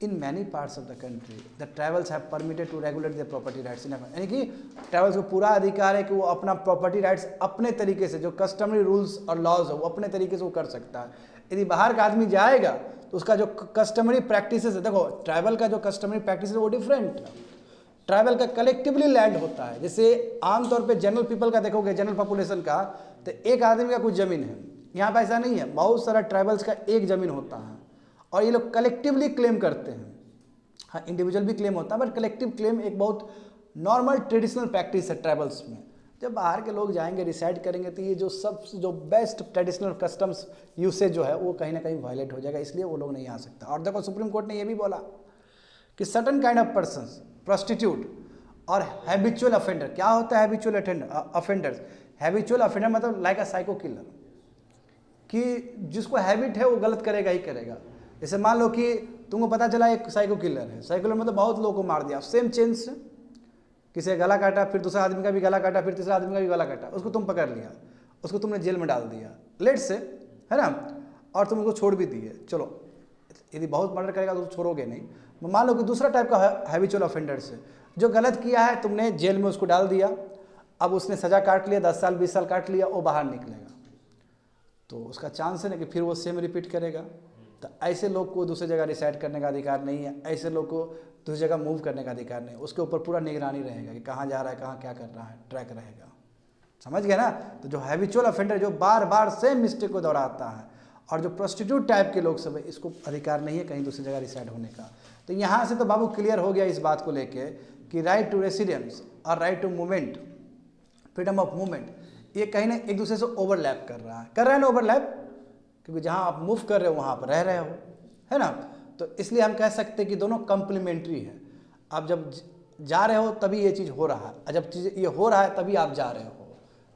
in many parts of the country the tribals have permitted to regulate their property rights in, यानी कि ट्रैवल्स को पूरा अधिकार है कि वो अपना प्रॉपर्टी राइट्स अपने तरीके से, जो कस्टमरी रूल्स और लॉज है वो अपने तरीके से वो कर सकता है। यदि बाहर का आदमी जाएगा तो उसका जो कस्टमरी प्रैक्टिसेस है, देखो ट्राइबल का जो कस्टमरी प्रैक्टिस है वो डिफरेंट है। ट्राइबल का कलेक्टिवली लैंड होता है, जैसे आमतौर पे जनरल पीपल का देखोगे, जनरल पॉपुलेशन का, तो एक आदमी का कुछ ज़मीन है। यहाँ पर ऐसा नहीं है, बहुत सारा ट्राइबल्स का एक ज़मीन होता है और ये लोग कलेक्टिवली क्लेम करते हैं। हाँ, इंडिविजुअल भी क्लेम होता है, बट कलेक्टिव क्लेम एक बहुत नॉर्मल ट्रेडिशनल प्रैक्टिस है ट्राइबल्स में। जब बाहर के लोग जाएंगे, रिसाइड करेंगे, तो ये जो बेस्ट ट्रेडिशनल कस्टम्स यूसेज जो है वो कहीं ना कहीं वायलेट हो जाएगा, इसलिए वो लोग नहीं आ सकता। और देखो सुप्रीम कोर्ट ने ये भी बोला कि certain kind of persons, prostitute और हैबिचुअल ऑफेंडर। क्या होता है हैबिचुअल ऑफेंडर्स? हैबिचुअल ऑफेंडर मतलब लाइक अ साइको किलर, कि जिसको हैबिट है वो गलत करेगा ही करेगा। जैसे मान लो कि तुमको पता चला एक साइको किलर है, साइको किलर मतलब बहुत लोगों को मार दिया, सेम चेन से, किसी का गला काटा, फिर दूसरा आदमी का भी गला काटा, फिर तीसरा आदमी का भी गला काटा, उसको तुम पकड़ लिया, उसको तुमने जेल में डाल दिया, लेट से, है ना, और तुम उसको छोड़ भी दिए। चलो, यदि बहुत मर्डर करेगा तो छोड़ोगे नहीं। मान लो कि दूसरा टाइप का हैबिचुअल ऑफेंडर से, जो गलत किया है तुमने जेल में उसको डाल दिया, अब उसने सज़ा काट लिया, 10 साल 20 साल काट लिया, वो बाहर निकलेगा, तो उसका चांस है ना कि फिर वो सेम रिपीट करेगा। तो ऐसे लोग को दूसरी जगह रिसाइड करने का अधिकार नहीं है, ऐसे लोग को दूसरी जगह मूव करने का अधिकार नहीं है। उसके ऊपर पूरा निगरानी रहेगा कि कहाँ जा रहा है, कहाँ क्या कर रहा है, ट्रैक रहेगा। समझ गए ना? तो जो हैबिचुअल ऑफेंडर जो बार बार सेम मिस्टेक को दोहराता है, और जो प्रोस्टिट्यूट टाइप के लोग सब है, इसको अधिकार नहीं है कहीं दूसरी जगह रिसाइड होने का। तो यहाँ से तो बाबू क्लियर हो गया इस बात को लेके कि राइट टू रेसिडेंस और right to movement, freedom of movement, ये कहीं ना एक दूसरे से ओवरलैप कर रहा है ना ओवरलैप, क्योंकि जहाँ आप मूव कर रहे हो वहाँ पर रह रहे हो, है ना। तो इसलिए हम कह सकते हैं कि दोनों कंप्लीमेंट्री है। आप जब जा रहे हो तभी ये चीज़ हो रहा है, और जब चीज़ ये हो रहा है तभी आप जा रहे हो,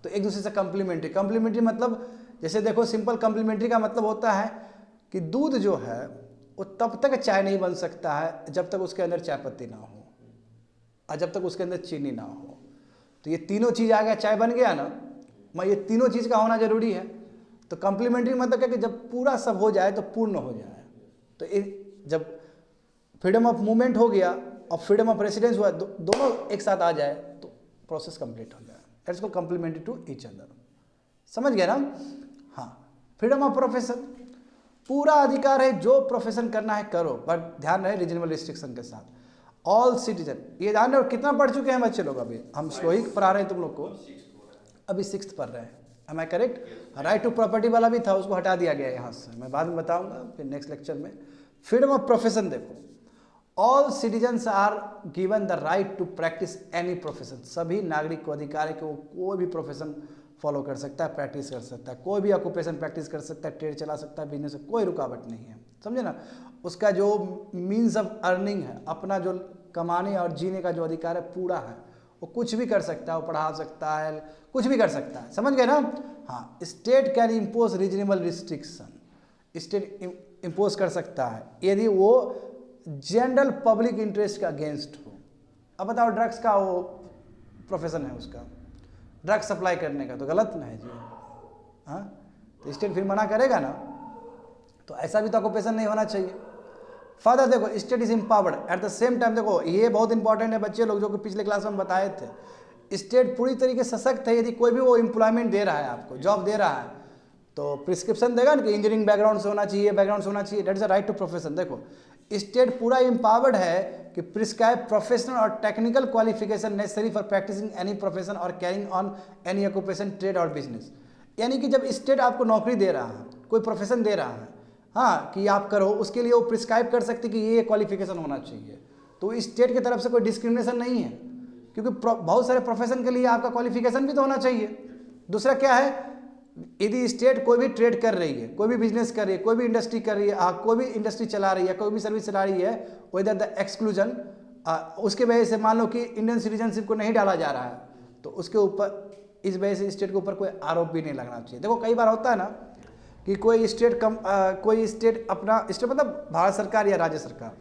तो एक दूसरे से कंप्लीमेंट्री मतलब, जैसे देखो सिंपल कंप्लीमेंट्री का मतलब होता है कि दूध जो है वो तब तक चाय नहीं बन सकता है जब तक उसके अंदर चाय पत्ती ना हो, और जब तक उसके अंदर चीनी ना हो। तो ये तीनों चीज़ आ गया, चाय बन गया ना, मैं ये तीनों चीज़ का होना जरूरी है। तो कंप्लीमेंट्री मतलब क्या कि जब पूरा सब हो जाए तो पूर्ण हो जाए। तो जब फ्रीडम ऑफ मूवमेंट हो गया और फ्रीडम ऑफ रेसिडेंस हुआ, दोनों एक साथ आ जाए तो प्रोसेस कंप्लीट हो जाए। That's called complementary to each other. समझ गए ना? हाँ, फ्रीडम ऑफ प्रोफेशन, पूरा अधिकार है, जो प्रोफेशन करना है करो, बट ध्यान रहे रीजनेबल रिस्ट्रिक्शन के साथ। ऑल सिटीजन, ये ध्यान रहे। कितना पढ़ चुके हैं बच्चे लोग? अभी हम स्लो ही पढ़ा रहे हैं तुम लोग को, अभी 6th पढ़ रहे हैं। Am I correct? Right to property वाला भी था, उसको हटा दिया गया यहाँ से, मैं बाद में बताऊंगा फिर नेक्स्ट लेक्चर में। फ्रीडम ऑफ प्रोफेशन देखो, all citizens are given the right to practice any profession, सभी नागरिक को अधिकार है कि वो कोई भी प्रोफेशन फॉलो कर सकता है, प्रैक्टिस कर सकता है, कोई भी ऑक्यूपेशन प्रैक्टिस कर सकता है, ट्रेड चला सकता है, बिजनेस में कोई रुकावट नहीं है, समझे ना। उसका जो मीन्स ऑफ अर्निंग है, अपना जो कमाने और जीने का जो अधिकार है पूरा है, वो कुछ भी कर सकता है, वो पढ़ा सकता है, कुछ भी कर सकता है, समझ गए ना। हाँ, state can impose reasonable restriction, state impose कर सकता है यदि वो जनरल पब्लिक इंटरेस्ट के अगेंस्ट हो। अब बताओ, ड्रग्स का वो प्रोफेशन है उसका, ड्रग्स सप्लाई करने का, तो गलत ना है जी। हाँ, तो स्टेट फिर मना करेगा ना, तो ऐसा भी तो ऑक्यूपेशन नहीं होना चाहिए। फर्दर देखो, state is empowered eight the same time, देखो ये बहुत इंपॉर्टेंट है बच्चे लोग, जो कि पिछले क्लास में हम बताए थे, स्टेट पूरी तरीके से सशक्त है। यदि कोई भी वो एम्प्लॉयमेंट दे रहा है, आपको जॉब दे रहा है, तो प्रिस्क्रिप्शन देगा ना कि इंजीनियरिंग बैकग्राउंड से होना चाहिए, बैकग्राउंड से होना चाहिए, that is a right to profession. देखो, स्टेट पूरा एम्पावर्ड है कि प्रिस्क्राइब प्रोफेशनल और technical qualification necessary for practicing any profession और carrying on any occupation, trade और बिजनेस। यानी कि जब स्टेट आपको नौकरी दे रहा है, कोई प्रोफेशन दे रहा है, हाँ, कि आप करो, उसके लिए वो प्रिस्क्राइब कर सकते कि ये क्वालिफिकेशन होना चाहिए। तो स्टेट की तरफ से कोई डिस्क्रिमिनेशन नहीं है, क्योंकि बहुत सारे प्रोफेशन के लिए आपका क्वालिफिकेशन भी तो होना चाहिए। दूसरा क्या है, यदि स्टेट कोई भी ट्रेड कर रही है, कोई भी बिजनेस कर रही है, कोई भी इंडस्ट्री कर रही है, कोई भी इंडस्ट्री चला रही है, कोई भी सर्विस चला रही है, वेदर द एक्सक्लूजन, उसके वजह से मान लो कि इंडियन सिटीजनशिप को नहीं डाला जा रहा है, तो उसके ऊपर, इस वजह से स्टेट के ऊपर कोई आरोप भी नहीं लगना चाहिए। देखो, कई बार होता है ना कि कोई स्टेट अपना स्टेट मतलब भारत सरकार या राज्य सरकार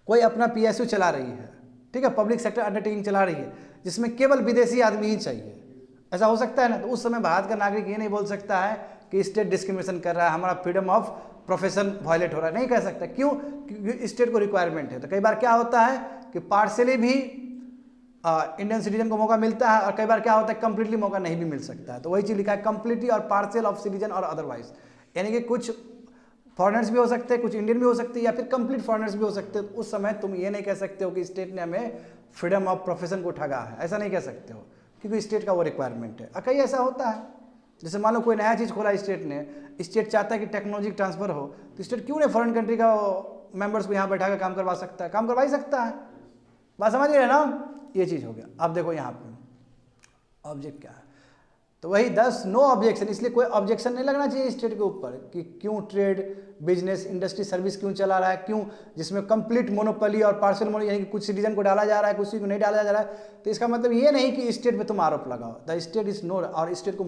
कोई अपना PSU चला रही है, ठीक है, पब्लिक सेक्टर अंडरटेकिंग चला रही है, जिसमें केवल विदेशी आदमी ही चाहिए, ऐसा हो सकता है ना। तो उस समय भारत का नागरिक ये नहीं बोल सकता है कि स्टेट डिस्क्रिमिनेशन कर रहा है, हमारा फ्रीडम ऑफ प्रोफेशन वायलेट हो रहा है, नहीं कह सकता। क्यों? क्योंकि स्टेट को रिक्वायरमेंट है। तो कई बार क्या होता है कि पार्शियली भी इंडियन सिटीजन को मौका मिलता है, और कई बार क्या होता है कंप्लीटली मौका नहीं भी मिल सकता है। तो वही चीज़ लिखा है, कंप्लीटली और पार्शियल ऑफ सिटीजन और अदरवाइज, यानी कि कुछ फॉरेनर्स भी हो सकते हैं, कुछ इंडियन भी हो सकते हैं, या फिर कंप्लीट फॉरेनर्स भी हो सकते हैं। उस समय तुम ये नहीं कह सकते हो कि स्टेट ने हमें फ्रीडम ऑफ प्रोफेशन को ठगा है, ऐसा नहीं कह सकते हो, क्योंकि स्टेट का वो रिक्वायरमेंट है। कहीं ऐसा होता है, जैसे मान लो कोई नया चीज़ खोला स्टेट ने, स्टेट चाहता है कि टेक्नोलॉजी ट्रांसफर हो, तो स्टेट क्यों नहीं फॉरेन कंट्री का मेंबर्स को यहाँ बैठा कर काम करवा सकता है, काम करवा ही सकता है। बात समझ रहे ना, ये चीज़ हो गया। अब देखो यहाँ पे ऑब्जेक्ट क्या है, तो वही 10 नो ऑब्जेक्शन, इसलिए कोई ऑब्जेक्शन नहीं लगना चाहिए स्टेट के ऊपर कि क्यों ट्रेड, बिजनेस, इंडस्ट्री, सर्विस क्यों चला रहा है, क्यों, जिसमें कंप्लीट मोनोपोली और पार्शियल मोनो, यानी कि कुछ सिटीजन को डाला जा रहा है, कुछ को नहीं डाला जा रहा है। तो इसका मतलब ये नहीं कि स्टेट पे तुम आरोप लगाओ, द स्टेट इज नो, और स्टेट को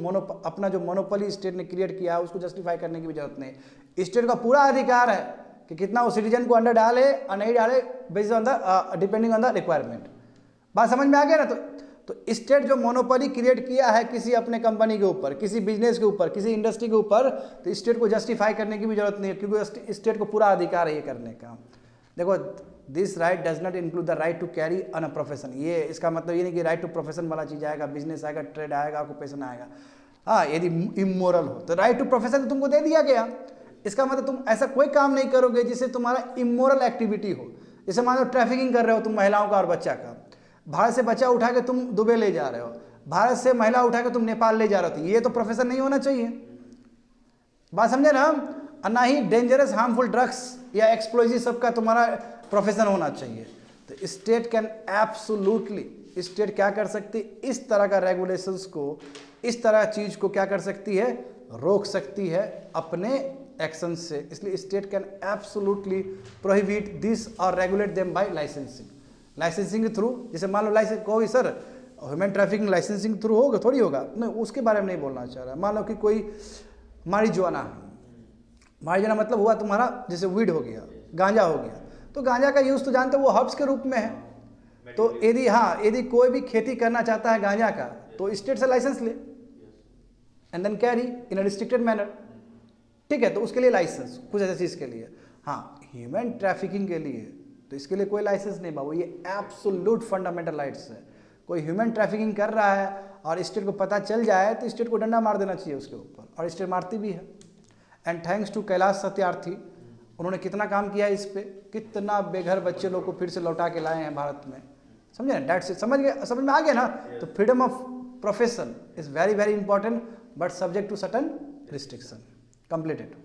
अपना जो मोनोपोली स्टेट ने क्रिएट किया है उसको जस्टिफाई करने की भी जरूरत नहीं। स्टेट का पूरा अधिकार है कि कितना वो सिटीजन को अंडर डाले और नहीं डाले, based on the depending on the requirement. बात समझ में आ गया ना। तो स्टेट जो मोनोपोली क्रिएट किया है किसी अपने कंपनी के ऊपर, किसी बिजनेस के ऊपर, किसी इंडस्ट्री के ऊपर, तो स्टेट को जस्टिफाई करने की भी जरूरत नहीं है, क्योंकि स्टेट को पूरा अधिकार है ये करने का। देखो, this right does not include the right to carry on a profession, ये इसका मतलब ये नहीं कि राइट टू प्रोफेशन वाला चीज़ आएगा, बिजनेस आएगा, ट्रेड आएगा, ऑक्यूपेशन आएगा। हाँ, यदि इमोरल हो तो राइट टू प्रोफेशन तुमको दे दिया गया। इसका मतलब तुम ऐसा कोई काम नहीं करोगे जिससे तुम्हारा इमोरल एक्टिविटी हो। जैसे मान लो ट्रैफिकिंग कर रहे हो तुम महिलाओं का और बच्चा का, भारत से बच्चा उठा के तुम दुबई ले जा रहे हो, भारत से महिला उठा के तुम नेपाल ले जा रहे हो, तो ये तो प्रोफेशन नहीं होना चाहिए। बात समझे ना। और ना ही डेंजरस हार्मफुल ड्रग्स या एक्सप्लोजिव सब का तुम्हारा प्रोफेशन होना चाहिए। तो स्टेट कैन एब्सोल्युटली, स्टेट क्या कर सकती, इस तरह का रेगुलेशंस को, इस तरह चीज को क्या कर सकती है, रोक सकती है अपने एक्शन से। इसलिए state can absolutely prohibit this और regulate them by licensing. Licensing के थ्रू, जैसे मान लो लाइसेंस कोई sir human trafficking licensing through होगा, थोड़ी होगा, नहीं, उसके बारे में नहीं बोलना चाह रहा। मान लो कि कोई मारिजुआना मतलब हुआ तुम्हारा, जैसे वीड हो गया, गांजा हो गया, तो गांजा का यूज़ तो जानते हो वो हर्ब्स के रूप में है। तो यदि कोई भी खेती करना चाहता है गांजा का, तो स्टेट से लाइसेंस ले and then carry in a restricted manner, ठीक है। तो उसके लिए लाइसेंस, कुछ ऐसी चीज़ के लिए। हाँ, ह्यूमन ट्रैफिकिंग के लिए तो इसके लिए कोई लाइसेंस नहीं बाबू, ये एब्सोल्यूट फंडामेंटल राइट्स है। कोई ह्यूमन ट्रैफिकिंग कर रहा है और स्टेट को पता चल जाए तो स्टेट को डंडा मार देना चाहिए उसके ऊपर, और स्टेट मारती भी है। And thanks to Kailash Satyarthi, उन्होंने कितना काम किया है इस पे, कितना बेघर बच्चे लोग को फिर से लौटा के लाए हैं भारत में, समझे ना। डैट्स इट, समझ में आ गया ना। तो freedom of profession is very very important, but subject to certain restriction. Completed.